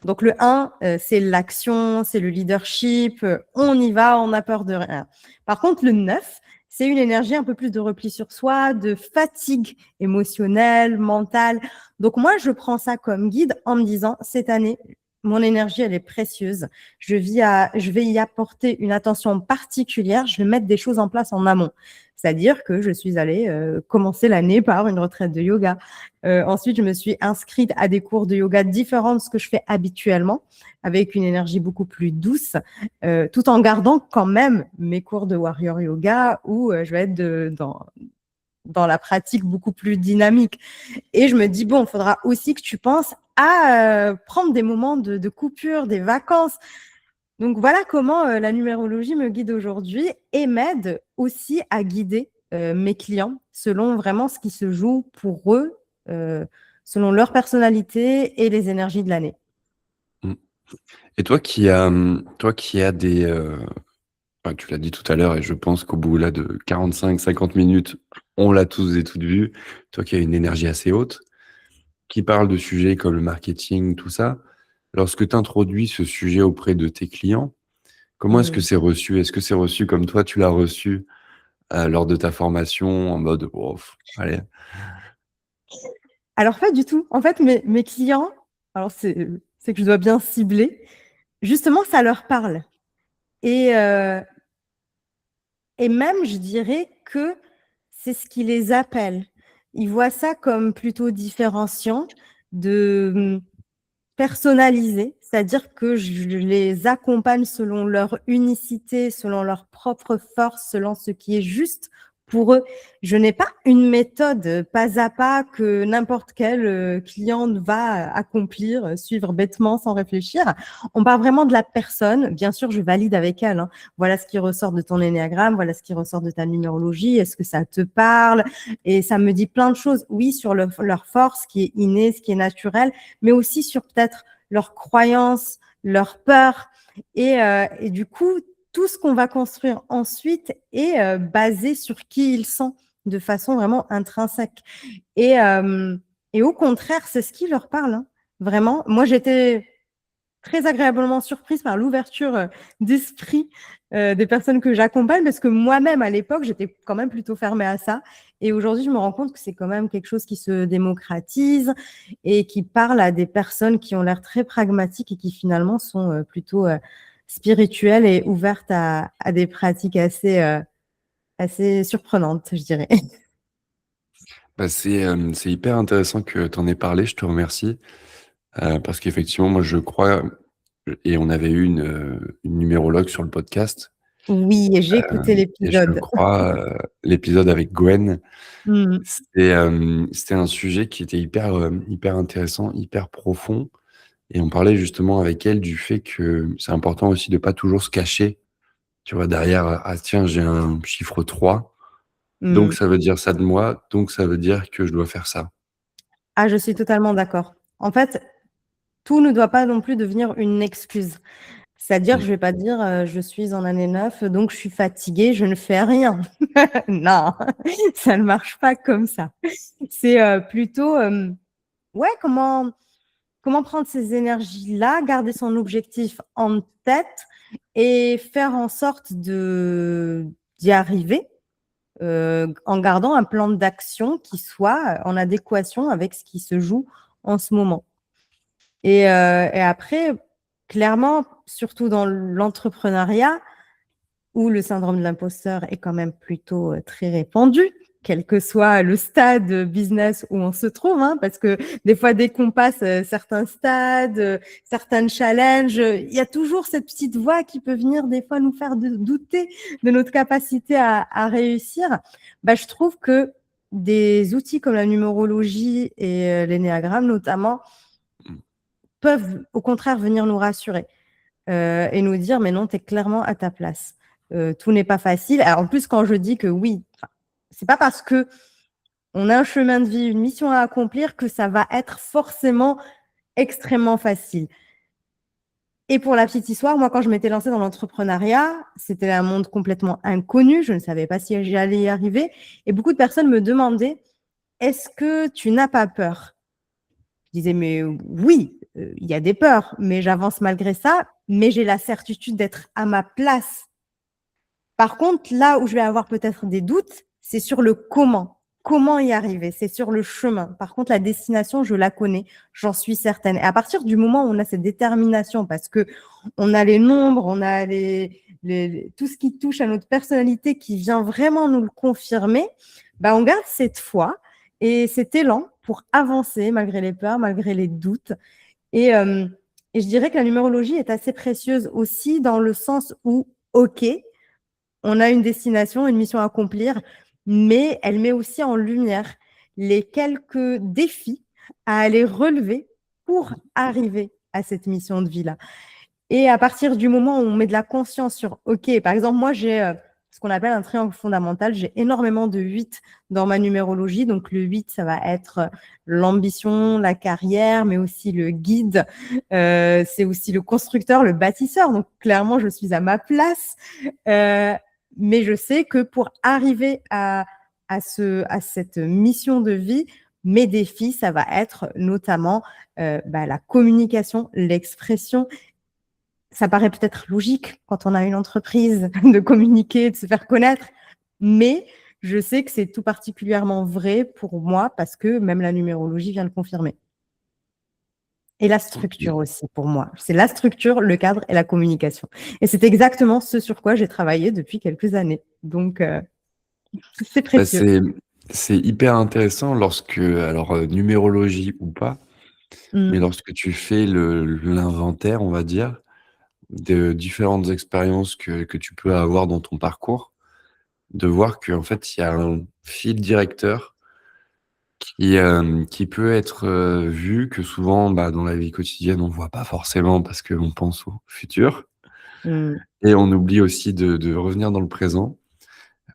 Donc le 1, c'est l'action, c'est le leadership, on y va, on n'a peur de rien. Par contre, le 9, c'est une énergie un peu plus de repli sur soi, de fatigue émotionnelle, mentale. Donc moi, je prends ça comme guide en me disant, cette année, mon énergie, elle est précieuse. Je vais y apporter une attention particulière. Je vais mettre des choses en place en amont. C'est-à-dire que je suis allée commencer l'année par une retraite de yoga. Ensuite, je me suis inscrite à des cours de yoga différents de ce que je fais habituellement, avec une énergie beaucoup plus douce, tout en gardant quand même mes cours de warrior yoga où je vais être dans la pratique beaucoup plus dynamique. Et je me dis, bon, il faudra aussi que tu penses à prendre des moments de coupure, des vacances. Donc voilà comment la numérologie me guide aujourd'hui et m'aide aussi à guider mes clients selon vraiment ce qui se joue pour eux, selon leur personnalité et les énergies de l'année. Et toi qui as tu l'as dit tout à l'heure et je pense qu'au bout là de 45-50 minutes, on l'a tous et toutes vu, toi qui as une énergie assez haute, qui parle de sujets comme le marketing, tout ça, lorsque tu introduis ce sujet auprès de tes clients, comment est-ce que c'est reçu? Est-ce que c'est reçu comme toi tu l'as reçu lors de ta formation en mode oh, allez. Alors pas du tout. En fait, mes clients, alors c'est que je dois bien cibler, justement, ça leur parle. Et même, je dirais que c'est ce qui les appelle. Ils voient ça comme plutôt différenciant de personnalisé, c'est-à-dire que je les accompagne selon leur unicité, selon leur propre force, selon ce qui est juste pour eux. Je n'ai pas une méthode pas à pas que n'importe quel client va accomplir, suivre bêtement sans réfléchir. On part vraiment de la personne. Bien sûr, je valide avec elle. Voilà ce qui ressort de ton énéagramme, voilà ce qui ressort de ta numérologie. Est-ce que ça te parle? Et ça me dit plein de choses. Oui, sur leur force, ce qui est inné, ce qui est naturel, mais aussi sur peut-être leurs croyances, leurs peurs. Et du coup, tout ce qu'on va construire ensuite est basé sur qui ils sont de façon vraiment intrinsèque. Et au contraire, c'est ce qui leur parle. Vraiment. Moi, j'étais très agréablement surprise par l'ouverture d'esprit des personnes que j'accompagne parce que moi-même, à l'époque, j'étais quand même plutôt fermée à ça. Et aujourd'hui, je me rends compte que c'est quand même quelque chose qui se démocratise et qui parle à des personnes qui ont l'air très pragmatiques et qui finalement sont plutôt spirituelles et ouvertes à des pratiques assez surprenantes, je dirais. C'est hyper intéressant que tu en aies parlé, je te remercie. Parce qu'effectivement, moi je crois, et on avait eu une numérologue sur le podcast, Oui, et j'ai écouté et je l'épisode. crois, l'épisode avec Gwen, Mmh. c'était un sujet qui était hyper intéressant, hyper profond. Et on parlait justement avec elle du fait que c'est important aussi de pas toujours se cacher, tu vois, derrière, ah tiens, j'ai un chiffre 3, donc Mmh. ça veut dire ça de moi, donc ça veut dire que je dois faire ça. Ah, je suis totalement d'accord. En fait, tout ne doit pas non plus devenir une excuse. C'est-à-dire, Mmh. je vais pas dire, je suis en année 9, donc je suis fatiguée, je ne fais rien. Non, ça ne marche pas comme ça. C'est, plutôt, ouais, comment prendre ces énergies-là, garder son objectif en tête et faire en sorte d'y arriver, en gardant un plan d'action qui soit en adéquation avec ce qui se joue en ce moment. Et après, clairement, surtout dans l'entrepreneuriat, où le syndrome de l'imposteur est quand même plutôt très répandu, quel que soit le stade business où on se trouve, hein, parce que des fois, dès qu'on passe certains stades, certains challenges, il y a toujours cette petite voix qui peut venir des fois nous faire douter de notre capacité à réussir. Bah, je trouve que des outils comme la numérologie et l'énéagramme notamment peuvent au contraire venir nous rassurer et nous dire mais non, tu es clairement à ta place. Tout n'est pas facile. Alors, en plus, quand je dis que oui, c'est pas parce que on a un chemin de vie, une mission à accomplir que ça va être forcément extrêmement facile. Et pour la petite histoire, moi, quand je m'étais lancée dans l'entrepreneuriat, c'était un monde complètement inconnu. Je ne savais pas si j'allais y arriver. Et beaucoup de personnes me demandaient, est-ce que tu n'as pas peur? Je disais, mais oui, il y a des peurs, mais j'avance malgré ça, mais j'ai la certitude d'être à ma place. Par contre, là où je vais avoir peut-être des doutes, c'est sur le comment. Comment y arriver? C'est sur le chemin. Par contre, la destination, je la connais, j'en suis certaine. Et à partir du moment où on a cette détermination, parce que on a les nombres, on a tout ce qui touche à notre personnalité qui vient vraiment nous le confirmer, bah, on garde cette foi et cet élan pour avancer malgré les peurs, malgré les doutes. Et je dirais que la numérologie est assez précieuse aussi dans le sens où, OK, on a une destination, une mission à accomplir, mais elle met aussi en lumière les quelques défis à aller relever pour arriver à cette mission de vie-là. Et à partir du moment où on met de la conscience sur, OK, par exemple, moi, j'ai ce qu'on appelle un triangle fondamental. J'ai énormément de 8 dans ma numérologie. Donc, le 8, ça va être l'ambition, la carrière, mais aussi le guide. C'est aussi le constructeur, le bâtisseur. Donc, clairement, je suis à ma place. Mais je sais que pour arriver à cette mission de vie, mes défis, ça va être notamment la communication, l'expression. Ça paraît peut-être logique quand on a une entreprise de communiquer, de se faire connaître, mais je sais que c'est tout particulièrement vrai pour moi parce que même la numérologie vient le confirmer. Et la structure aussi pour moi. C'est la structure, le cadre et la communication. Et c'est exactement ce sur quoi j'ai travaillé depuis quelques années. Donc, c'est Bah, précieux. c'est hyper intéressant lorsque, alors numérologie ou pas, mais Mmh. lorsque tu fais l'inventaire, on va dire, de différentes expériences que tu peux avoir dans ton parcours, de voir qu'en fait, il y a un fil directeur qui peut être, vu, que souvent, bah, dans la vie quotidienne, on voit pas forcément parce qu'on pense au futur Mmh. et on oublie aussi de revenir dans le présent.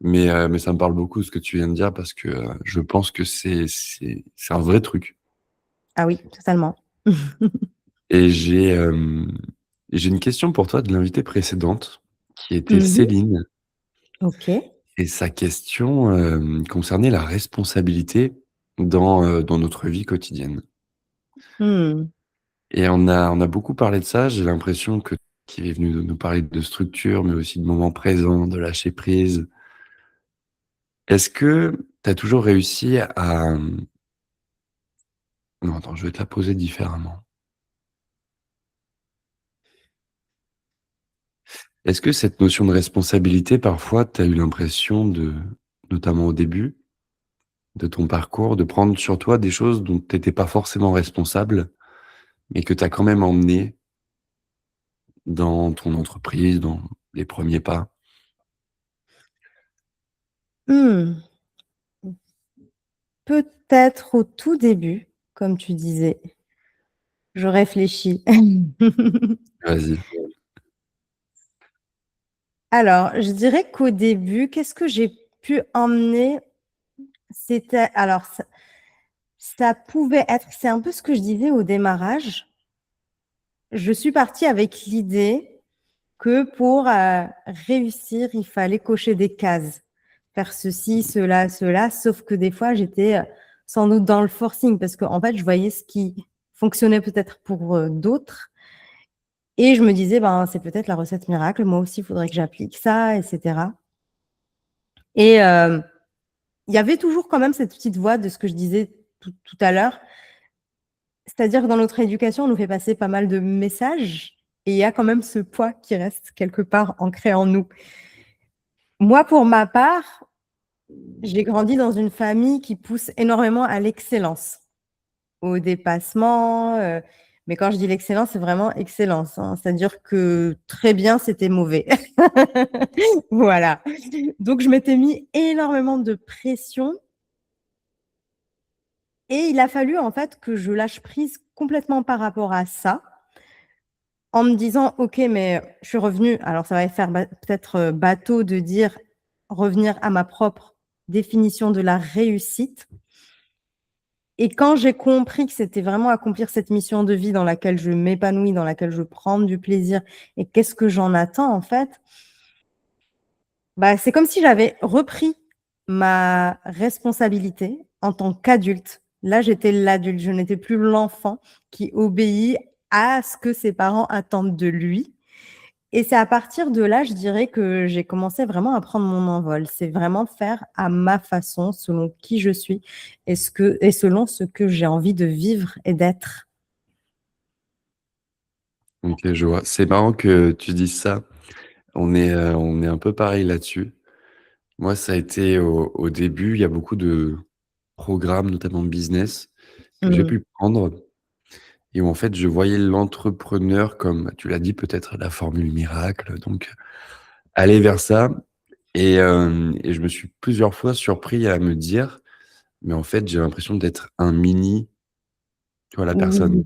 Mais ça me parle beaucoup ce que tu viens de dire parce que, je pense que c'est un vrai truc. Ah oui, totalement. Et j'ai une question pour toi de l'invitée précédente qui était Mmh mh. Céline OK. et sa question, concernait la responsabilité dans notre vie quotidienne. Mmh. Et on a beaucoup parlé de ça. J'ai l'impression que qui est venu nous parler de structure, mais aussi de moments présents, de lâcher prise. Est-ce que tu as toujours réussi à, non, attends, je vais te la poser différemment. Est-ce que cette notion de responsabilité, parfois, tu as eu l'impression de, notamment au début de ton parcours, de prendre sur toi des choses dont tu étais pas forcément responsable, mais que tu as quand même emmené dans ton entreprise, dans les premiers pas? Mmh. Peut-être au tout début, comme tu disais. Je réfléchis. Vas-y. Alors, je dirais qu'au début, qu'est-ce que j'ai pu emmener? C'était alors ça pouvait être c'est un peu ce que je disais au démarrage. Je suis partie avec l'idée que pour, réussir, il fallait cocher des cases, faire ceci, cela, cela, sauf que des fois, j'étais, sans doute dans le forcing parce qu'en fait, je voyais ce qui fonctionnait peut-être pour, d'autres et je me disais: «Ben, c'est peut-être la recette miracle, moi aussi, il faudrait que j'applique ça» et cetera et il y avait toujours quand même cette petite voix de ce que je disais tout à l'heure. C'est-à-dire que dans notre éducation, on nous fait passer pas mal de messages et il y a quand même ce poids qui reste quelque part ancré en nous. Moi, pour ma part, J'ai grandi dans une famille qui pousse énormément à l'excellence, au dépassement. Mais quand je dis l'excellence, c'est vraiment excellence, hein. C'est-à-dire que très bien, c'était mauvais. Voilà. Donc, je m'étais mis énormément de pression et il a fallu en fait que je lâche prise complètement par rapport à ça, en me disant: «OK, mais je suis revenue», alors ça va faire peut-être, bateau de dire revenir à ma propre définition de la réussite. Et quand j'ai compris que c'était vraiment accomplir cette mission de vie dans laquelle je m'épanouis, dans laquelle je prends du plaisir et qu'est-ce que j'en attends en fait, bah, c'est comme si j'avais repris ma responsabilité en tant qu'adulte. Là, j'étais l'adulte, je n'étais plus l'enfant qui obéit à ce que ses parents attendent de lui. Et c'est à partir de là, je dirais que j'ai commencé vraiment à prendre mon envol. C'est vraiment faire à ma façon, selon qui je suis et selon ce que j'ai envie de vivre et d'être. OK, je vois. C'est marrant que tu dises ça. On est un peu pareil là-dessus. Moi, ça a été au début, il y a beaucoup de programmes, notamment business, que j'ai Mmh. pu prendre et où en fait, je voyais l'entrepreneur comme, tu l'as dit, peut-être la formule miracle, donc aller vers ça et je me suis plusieurs fois surpris à me dire: «Mais en fait, j'ai l'impression d'être un mini», tu vois, la personne.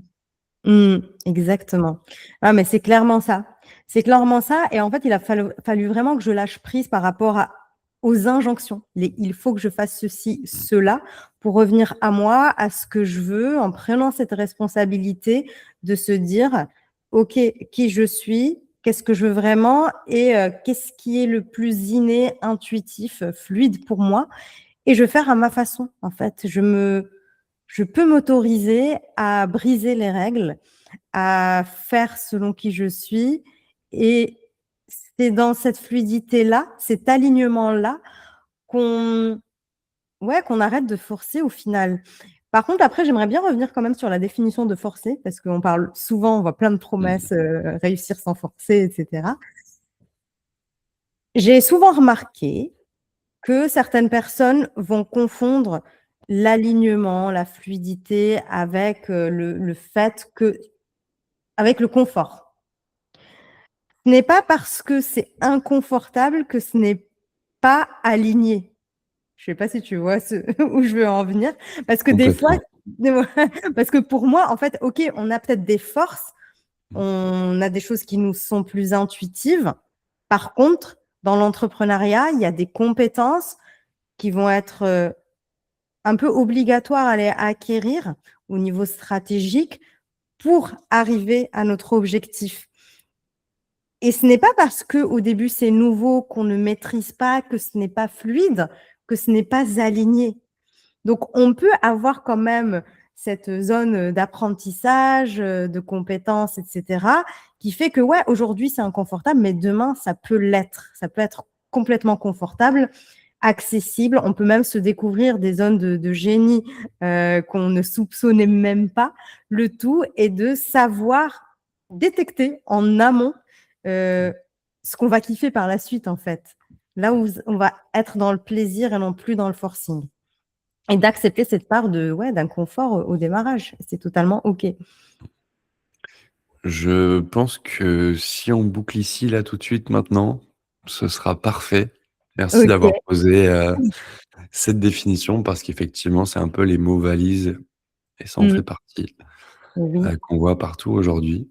Oui. Mmh, exactement. Ah, mais c'est clairement ça. C'est clairement ça et en fait, il a fallu vraiment que je lâche prise par rapport aux injonctions. Il faut que je fasse ceci, Mmh. cela pour revenir à moi, à ce que je veux, en prenant cette responsabilité de se dire: «OK, qui je suis? Qu'est-ce que je veux vraiment et qu'est-ce qui est le plus inné, intuitif, fluide pour moi?» Et je vais faire à ma façon, en fait. Je peux m'autoriser à briser les règles, à faire selon qui je suis et c'est dans cette fluidité-là, cet alignement-là qu'on ouais, qu'on arrête de forcer au final. Par contre, après, j'aimerais bien revenir quand même sur la définition de forcer parce qu'on parle souvent, on voit plein de Mmh. promesses, réussir sans forcer et cetera. J'ai souvent remarqué que certaines personnes vont confondre l'alignement, la fluidité avec, le fait que avec le confort. Ce n'est pas parce que c'est inconfortable que ce n'est pas aligné. Je sais pas si tu vois ce où je veux en venir? Parce que des fois Complètement. parce que pour moi, en fait, OK, on a peut-être des forces, Mmh. on a des choses qui nous sont plus intuitives. Par contre, dans l'entrepreneuriat, il y a des compétences qui vont être, un peu obligatoires à les acquérir au niveau stratégique pour arriver à notre objectif. Et ce n'est pas parce qu'au début c'est nouveau, qu'on ne maîtrise pas, que ce n'est pas fluide, que ce n'est pas aligné. Donc on peut avoir quand même cette zone, d'apprentissage, de compétences et cetera, qui fait que ouais, aujourd'hui c'est inconfortable, mais demain ça peut l'être. Ça peut être complètement confortable, accessible. On peut même se découvrir des zones de génie, qu'on ne soupçonnait même pas. Le tout est de savoir détecter en amont, heu, ce qu'on va kiffer par la suite, en fait. Là où on va être dans le plaisir et non plus dans le forcing et d'accepter cette part de ouais, d'inconfort au démarrage. C'est totalement OK. Je pense que si on boucle ici, là, tout de suite, maintenant, ce sera parfait. Merci OK. d'avoir posé, cette définition parce qu'effectivement, c'est un peu les mots valises et ça en Mmh. fait partie, Oui, qu'on voit partout aujourd'hui.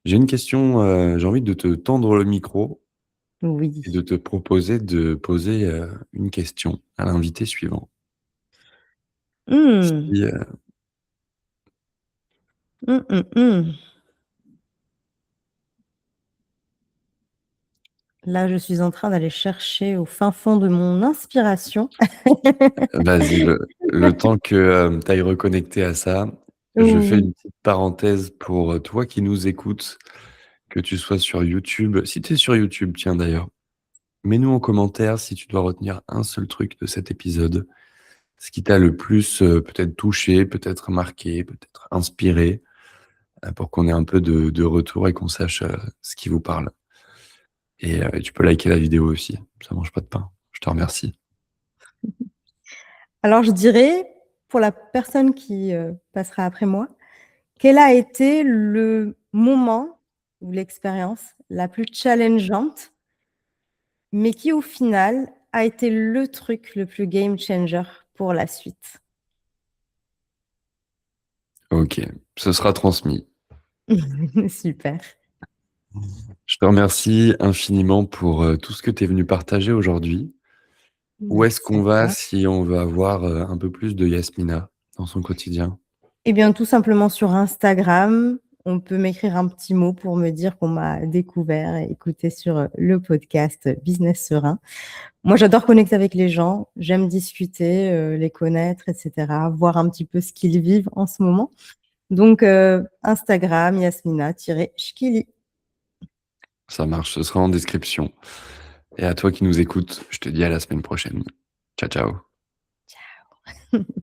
J'ai une question, j'ai envie de te tendre le micro et oui. de te proposer de poser, une question à l'invité suivant. Mmh. Si, Mmh, mmh, mmh. Là, je suis en train d'aller chercher au fin fond de mon inspiration. vas-y, le temps que, tu ailles reconnecter à ça, je fais Oui. une petite parenthèse pour, toi qui nous écoutes, que tu sois sur YouTube. Si tu es sur YouTube, tiens d'ailleurs, mets-nous en commentaire si tu dois retenir un seul truc de cet épisode. Ce qui t'a le plus, peut-être touché, peut-être marqué, peut-être inspiré, pour qu'on ait un peu de retour et qu'on sache, ce qui vous parle et tu peux liker la vidéo aussi, ça mange pas de pain. Je te remercie. Alors je dirais, pour la personne qui, passera après moi, quel a été le moment ou l'expérience la plus challengeante, mais qui au final a été le truc le plus game changer pour la suite? Ok, ce sera transmis. Super. Je te remercie infiniment pour tout ce que tu es venu partager aujourd'hui. Où est-ce Merci qu'on à va toi. si on veut avoir un peu plus de Yasmina dans son quotidien? Eh bien, tout simplement sur Instagram, on peut m'écrire un petit mot pour me dire qu'on m'a découvert et écouté sur, le podcast Business Serein. Moi, j'adore connecter avec les gens, j'aime discuter, les connaître et cetera, voir un petit peu ce qu'ils vivent en ce moment. Donc, Instagram Yasmina-Chkili. Ça marche, ce sera en description. Et à toi qui nous écoutes, je te dis à la semaine prochaine. Ciao, ciao.